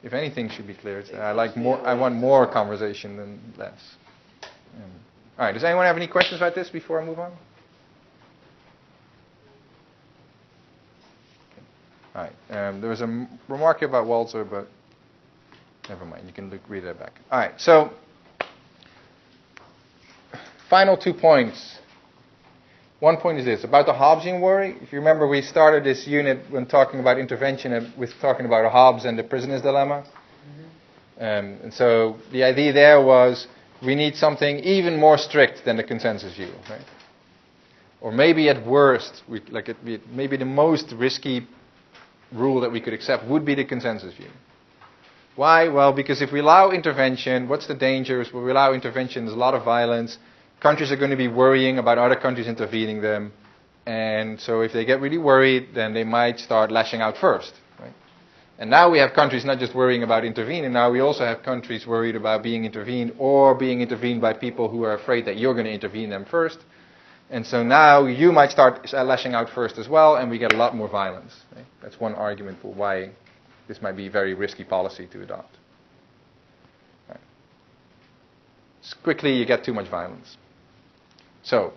if anything should be clear, I want more conversation than less. All right. Does anyone have any questions about this before I move on? All right. There was a remark here about Walzer, but never mind. You can read that back. All right. So, final 2 points. One point is this, about the Hobbesian worry. If you remember, we started this unit when talking about intervention with talking about Hobbes and the prisoner's dilemma. Mm-hmm. And so the idea there was we need something even more strict than the consensus view, right? Or maybe at worst, maybe the most risky rule that we could accept would be the consensus view. Why? Well, because if we allow intervention, what's the dangers? When we allow intervention, there's a lot of violence. Countries are going to be worrying about other countries intervening them. And so if they get really worried, then they might start lashing out first. Right? And now we have countries not just worrying about intervening, now we also have countries worried about being intervened or being intervened by people who are afraid that you're going to intervene them first. And so now you might start lashing out first as well, and we get a lot more violence. Right? That's one argument for why this might be a very risky policy to adopt. Right. Quickly, you get too much violence. So,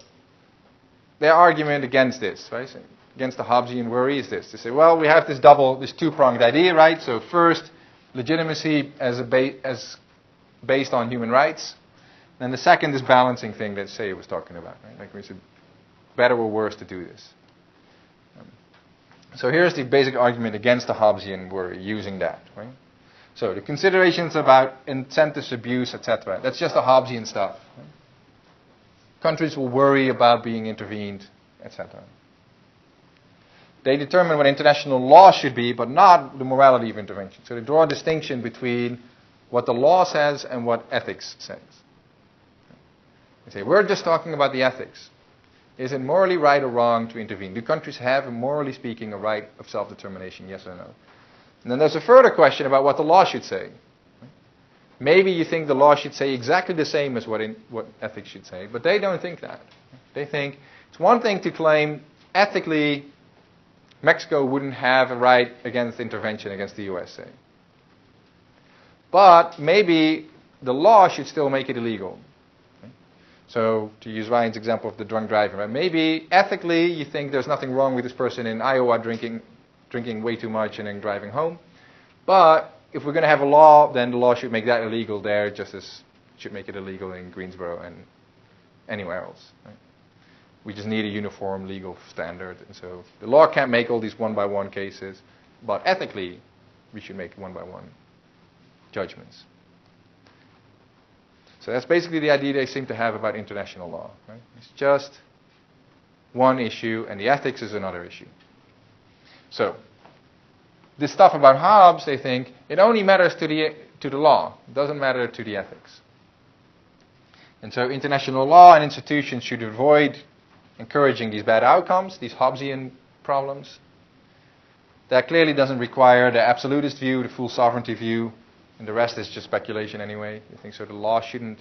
their argument against this, right, against the Hobbesian worry is this. They say, well, we have this two-pronged idea, right? So first, legitimacy as based on human rights. Then the second is balancing thing that Say was talking about, right? Like we said, better or worse to do this. So here's the basic argument against the Hobbesian worry, using that. Right? So the considerations about incentives, abuse, etc. That's just the Hobbesian stuff. Right? Countries will worry about being intervened, etc. They determine what international law should be, but not the morality of intervention. So they draw a distinction between what the law says and what ethics says. They say, we're just talking about the ethics. Is it morally right or wrong to intervene? Do countries have, morally speaking, a right of self-determination, yes or no? And then there's a further question about what the law should say. Maybe you think the law should say exactly the same as what ethics should say, but they don't think that. They think it's one thing to claim ethically Mexico wouldn't have a right against intervention against the USA. But maybe the law should still make it illegal. So, to use Ryan's example of the drunk driving, right? Maybe ethically you think there's nothing wrong with this person in Iowa drinking way too much and then driving home. But if we're going to have a law, then the law should make that illegal there, just as it should make it illegal in Greensboro and anywhere else. Right? We just need a uniform legal standard. And so the law can't make all these one-by-one cases, but ethically we should make one-by-one judgments. So that's basically the idea they seem to have about international law. Right? It's just one issue, and the ethics is another issue. So this stuff about Hobbes, they think, it only matters to the law. It doesn't matter to the ethics. And so international law and institutions should avoid encouraging these bad outcomes, these Hobbesian problems. That clearly doesn't require the absolutist view, the full sovereignty view, and the rest is just speculation anyway. I think so. The law shouldn't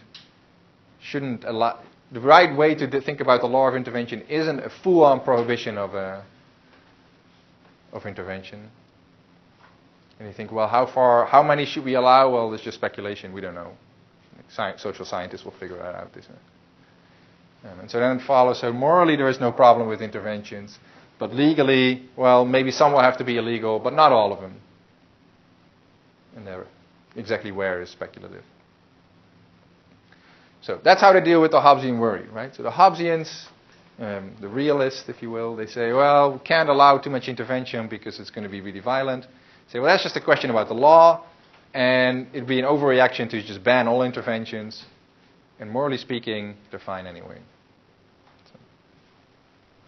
allow. The right way to think about the law of intervention isn't a full-on prohibition of intervention. And you think, well, how many should we allow? Well, it's just speculation. We don't know. Social scientists will figure that out. And so then it follows. So morally, there is no problem with interventions, but legally, well, maybe some will have to be illegal, but not all of them. And they're exactly where is speculative. So that's how they deal with the Hobbesian worry, right? So the Hobbesians, the realists, if you will, they say, well, we can't allow too much intervention because it's going to be really violent. They say, well, that's just a question about the law, and it'd be an overreaction to just ban all interventions. And morally speaking, they're fine anyway. So,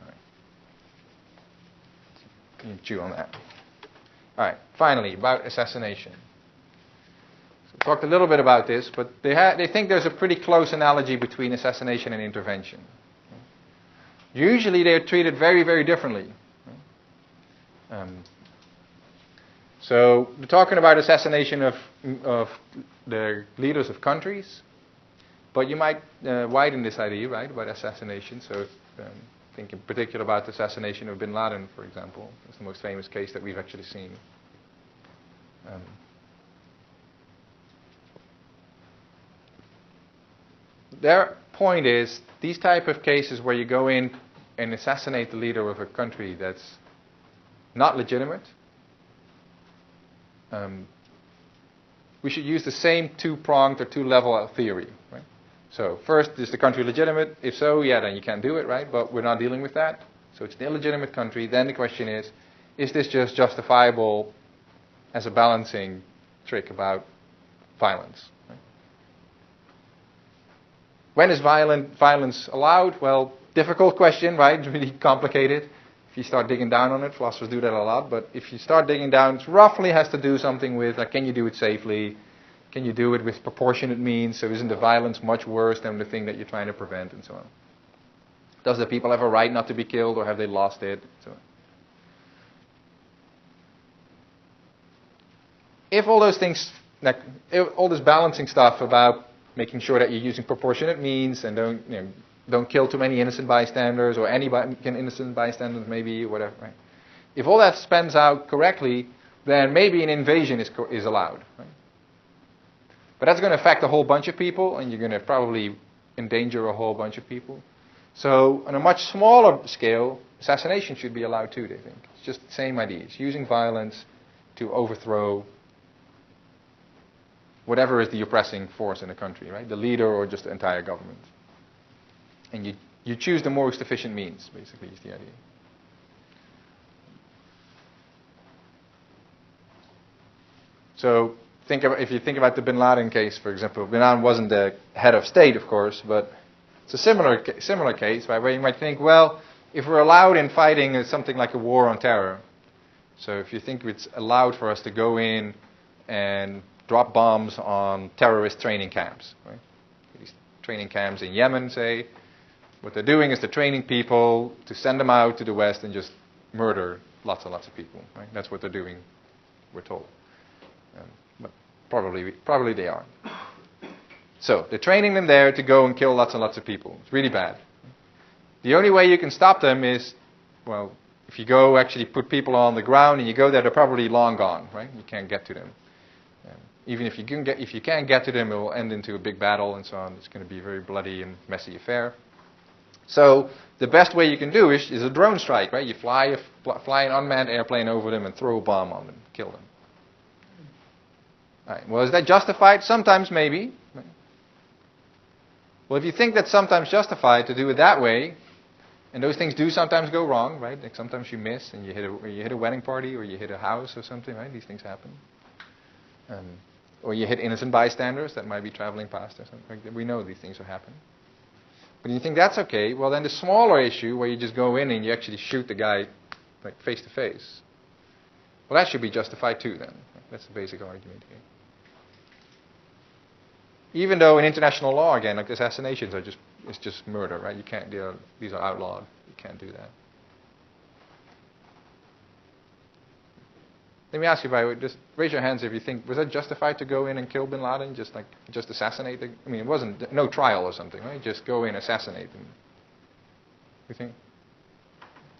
all right. You can chew on that. All right. Finally, about assassination. Talked a little bit about this, but they think there's a pretty close analogy between assassination and intervention. Usually they're treated very, very differently. So we're talking about assassination of the leaders of countries, but you might widen this idea, right, about assassination. So think in particular about the assassination of bin Laden, for example. It's the most famous case that we've actually seen. Their point is, these type of cases where you go in and assassinate the leader of a country that's not legitimate, we should use the same two-pronged or two-level theory. Right? So first, is the country legitimate? If so, yeah, then you can't do it, right? But we're not dealing with that. So it's an illegitimate country. Then the question is this just justifiable as a balancing trick about violence? Right? When is violence allowed? Well, difficult question, right? It's really complicated. If you start digging down on it, philosophers do that a lot. But if you start digging down, it roughly has to do something with, like, can you do it safely? Can you do it with proportionate means? So isn't the violence much worse than the thing that you're trying to prevent, and so on? Does the people have a right not to be killed, or have they lost it? So on. If all those things, like all this balancing stuff about making sure that you're using proportionate means and don't kill too many innocent bystanders, or innocent bystanders maybe, whatever. Right? If all that spans out correctly, then maybe an invasion is allowed. Right? But that's going to affect a whole bunch of people, and you're going to probably endanger a whole bunch of people. So on a much smaller scale, assassination should be allowed too, they think. It's just the same idea. It's using violence to overthrow whatever is the oppressing force in the country, right? The leader or just the entire government. And you choose the most efficient means, basically, is the idea. So if you think about the Bin Laden case, for example, Bin Laden wasn't the head of state, of course, but it's a similar case, right, where you might think, well, if we're allowed in fighting something like a war on terror, so if you think it's allowed for us to go in and drop bombs on terrorist training camps, right? These training camps in Yemen, say, what they're doing is they're training people to send them out to the West and just murder lots and lots of people, right? That's what they're doing, we're told. But probably they aren't. So they're training them there to go and kill lots and lots of people. It's really bad. The only way you can stop them is, well, if you go actually put people on the ground and you go there, they're probably long gone, right? You can't get to them. Even if you can't get to them, it will end into a big battle and so on. It's going to be a very bloody and messy affair. So the best way you can do is a drone strike, right? You fly an unmanned airplane over them and throw a bomb on them, kill them. All right. Well, is that justified? Sometimes, maybe. Well, if you think that's sometimes justified to do it that way, and those things do sometimes go wrong, right? Like sometimes you miss and you hit a wedding party or you hit a house or something, right? These things happen. Or you hit innocent bystanders that might be traveling past or something. We know these things will happen. But you think that's okay, well then the smaller issue where you just go in and you actually shoot the guy like face to face, well that should be justified too then. That's the basic argument here. Even though in international law, again, like assassinations it's just murder, right? You can't, these are outlawed. You can't do that. Let me ask you, just raise your hands if you think, was that justified to go in and kill Bin Laden, just assassinate I mean, it wasn't, no trial or something, right? Just go in, assassinate him. You think?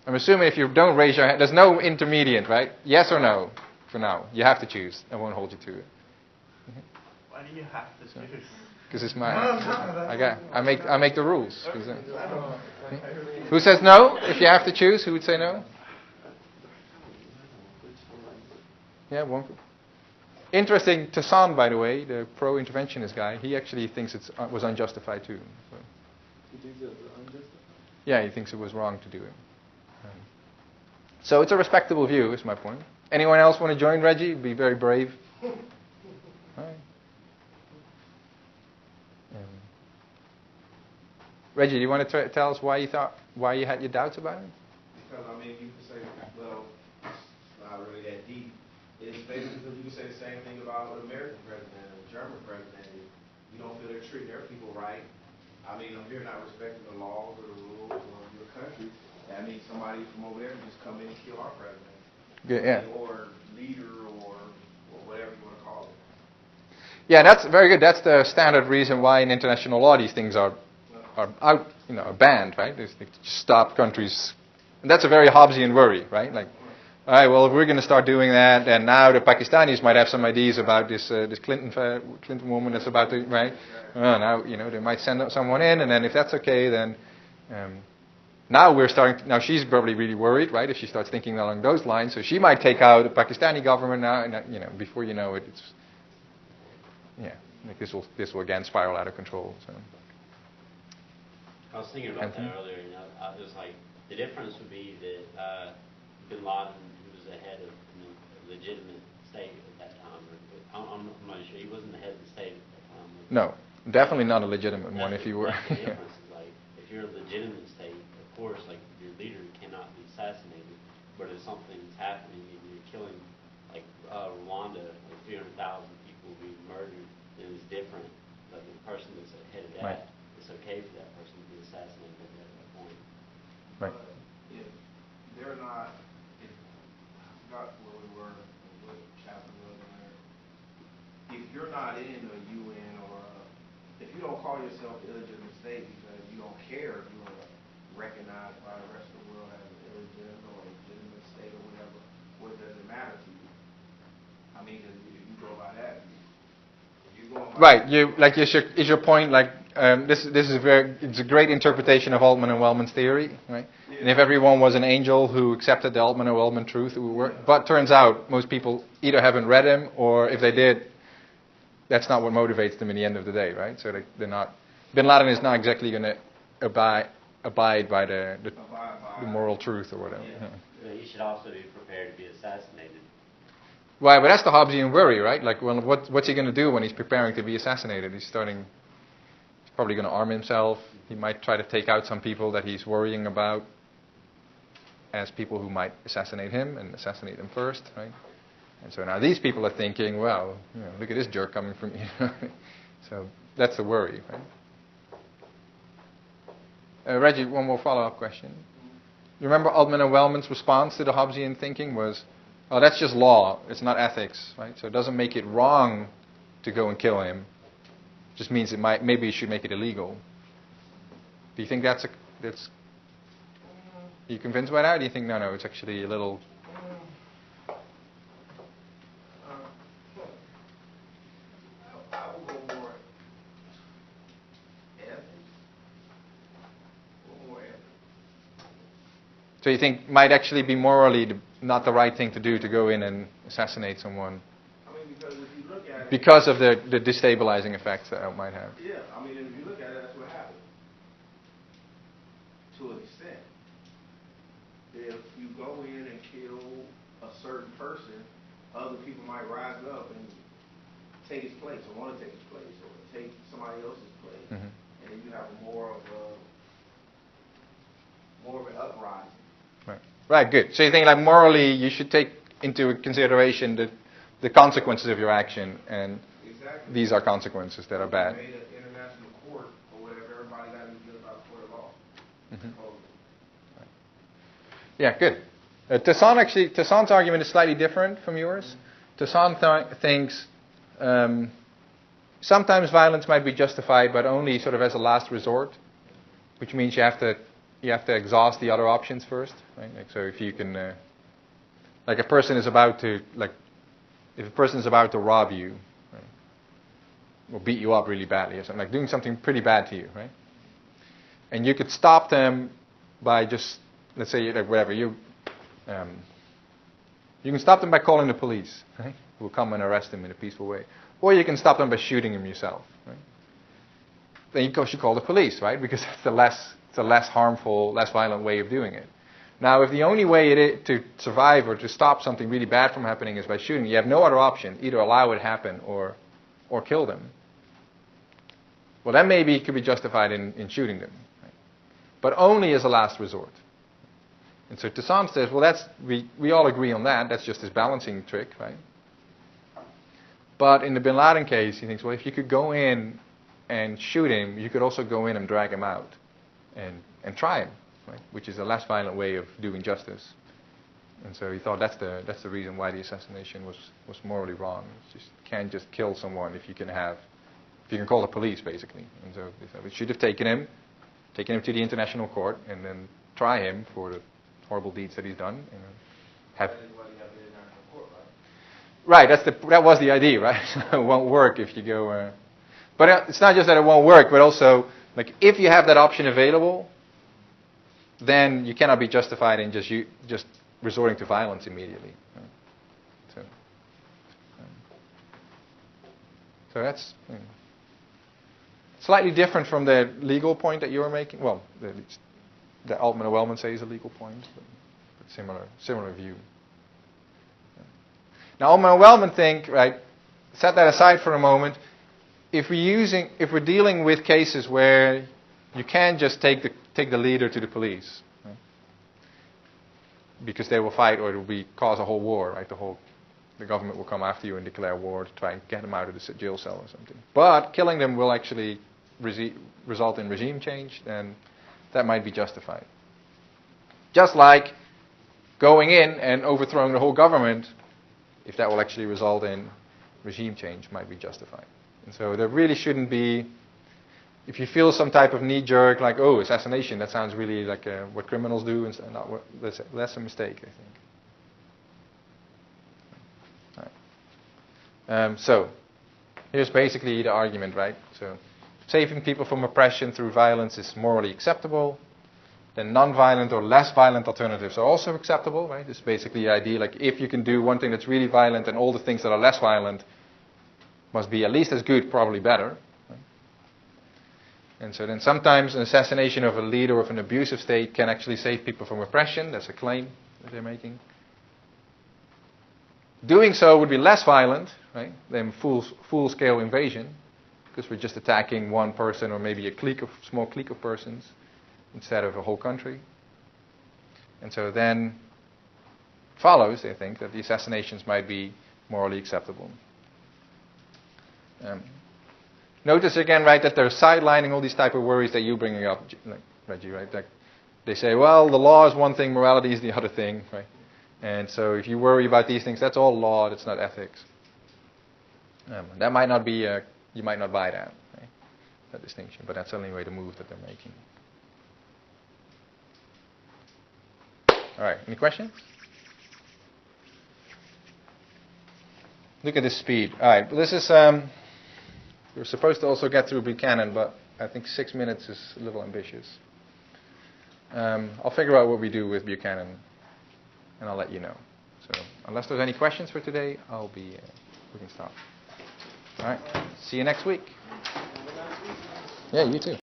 I'm assuming if you don't raise your hand, there's no intermediate, right? Yes or no, for now. You have to choose. I won't hold you to it. Why do you have to choose? Because it's my, I make the rules. Who says no? If you have to choose, who would say no? Yeah, one. Interesting, Tassan, by the way, the pro-interventionist guy, he actually thinks it was unjustified too. So. He thinks it was unjustified? Yeah, he thinks it was wrong to do it. So it's a respectable view, is my point. Anyone else want to join Reggie? Be very brave. All right. Reggie, do you want to tell us why you had your doubts about it? Because, I mean, you can say, well, it's not really that deep. It's basically because you can say the same thing about an American president and a German president. You don't feel they're treating their people right. I mean, if you're not respecting the laws or the rules of your country, that means somebody from over there can just come in and kill our president. Yeah. Or leader or whatever you want to call it. Yeah, that's very good. That's the standard reason why in international law these things are out, are banned, right? They stop countries. And that's a very Hobbesian worry, right? Like, all right, well, if we're going to start doing that, then now the Pakistanis might have some ideas about this Clinton woman that's about to, right? Now, they might send someone in, and then if that's okay, then now she's probably really worried, right? If she starts thinking along those lines, so she might take out the Pakistani government now, and before you know it, like this will again spiral out of control. So. I was thinking about that earlier, I was like, the difference would be that Bin Laden, who was the head of a legitimate state at that time, I'm not sure, he wasn't the head of the state at that time. No, definitely not a legitimate one if you were. The difference is like, if you're a legitimate state, of course, like your leader cannot be assassinated, but if something's happening and you're killing, like Rwanda, like 300,000 people being murdered, then it's different. Like the person that's ahead of that, right. It's okay for that person to be assassinated at that point. Right. If they're not, I forgot where we were, what chapter we were in there. If you're not in a UN or if you don't call yourself an illegitimate state because you don't care if you are recognized by the rest of the world as an illegitimate or legitimate state or whatever, what does it matter to you? I mean, if you go by that, right. Is your point like this is it's a great interpretation of Altman and Wellman's theory, right? Yeah. And if everyone was an angel who accepted the Altman and Wellman truth, it would work. But turns out most people either haven't read him, or if they did, that's not what motivates them in the end of the day, right? So they're not. Bin Laden is not exactly going to abide by the moral truth or whatever. Yeah. You should also be prepared to be assassinated. Right, but that's the Hobbesian worry, right? Like, well, what's he going to do when he's preparing to be assassinated? He's probably going to arm himself. He might try to take out some people that he's worrying about as people who might assassinate him and assassinate them first, right? And so now these people are thinking, well, look at this jerk coming from me. So that's the worry, right? Reggie, one more follow-up question. You remember Altman and Wellman's response to the Hobbesian thinking was, oh, that's just law. It's not ethics, right? So it doesn't make it wrong to go and kill him. It just means maybe you should make it illegal. Do you think that's are you convinced by that? Or do you think, no, it's actually a little... I will go more ethics. More ethics. So you think might actually be morally not the right thing to do to go in and assassinate someone? I mean, because if you look at it... Because of the destabilizing effects that it might have. Yeah, I mean, if you look at it, that's what happened. To an extent. If you go in and kill a certain person, other people might rise up and take his place, or want to take his place, or take somebody else's place, and then you have more of an uprising. Right, good. So you think like morally you should take into consideration the consequences of your action, and Exactly. these are consequences that are bad. Made an international court or whatever, everybody got to get about a court of law. Yeah, good. Toussaint's argument is slightly different from yours. Toussaint thinks sometimes violence might be justified, but only sort of as a last resort, which means you have to exhaust the other options first. Right? Like, so if you can, if a person is about to rob you, right, or beat you up really badly, or something like doing something pretty bad to you, right? And you could stop them by just, let's say, like whatever you can stop them by calling the police, right? Who will come and arrest them in a peaceful way, or you can stop them by shooting them yourself. Right? Then you should call the police, right? Because that's it's a less harmful, less violent way of doing it. Now, if the only way to survive or to stop something really bad from happening is by shooting, you have no other option. Either allow it to happen or kill them. Well, then maybe it could be justified in shooting them. Right? But only as a last resort. And so Toussaint says, well, we all agree on that. That's just his balancing trick, right? But in the bin Laden case, he thinks, well, if you could go in and shoot him, you could also go in and drag him out and try him, right? Which is a less violent way of doing justice. And so he thought that's the reason why the assassination was morally wrong. You can't just kill someone if you can call the police, basically. And so they said we should have taken him to the international court and then try him for the horrible deeds that he's done. And have right. That was the idea, right? It won't work if you go. But it's not just that it won't work, but also like if you have that option available, then you cannot be justified in just resorting to violence immediately. Right? So that's slightly different from the legal point that you were making. Well, the Altman and Wellman say is a legal point, but similar view. Now, Altman and Wellman think, right, set that aside for a moment. If we're dealing with cases where you can't just take the leader to the police, right, because they will fight or it will cause a whole war, right? The government will come after you and declare war to try and get them out of the jail cell or something. But killing them will actually result in regime change, then that might be justified. Just like going in and overthrowing the whole government, if that will actually result in regime change, might be justified. And so there really shouldn't be, if you feel some type of knee-jerk, like, oh, assassination, that sounds really like what criminals do, and that's a mistake, I think. All right. So here's basically the argument, right? So saving people from oppression through violence is morally acceptable. Then non-violent or less violent alternatives are also acceptable, right? This is basically the idea, like if you can do one thing that's really violent, and all the things that are less violent must be at least as good, probably better. Right? And so then sometimes an assassination of a leader of an abusive state can actually save people from oppression. That's a claim that they're making. Doing so would be less violent, right, than full-scale invasion, because we're just attacking one person or maybe a small clique of persons instead of a whole country. And so then follows, they think, that the assassinations might be morally acceptable. Notice again, right, that they're sidelining all these type of worries that you're bringing up, like, Reggie, right? Like they say, well, the law is one thing, morality is the other thing, right? And so if you worry about these things, that's all law, that's not ethics. That might not be, you might not buy that, right? That distinction, but that's certainly the move that they're making. All right, any questions? Look at this speed. All right, this is, we're supposed to also get through Buchanan, but I think 6 minutes is a little ambitious. I'll figure out what we do with Buchanan, and I'll let you know. So unless there's any questions for today, we can stop. All right, see you next week. Yeah, you too.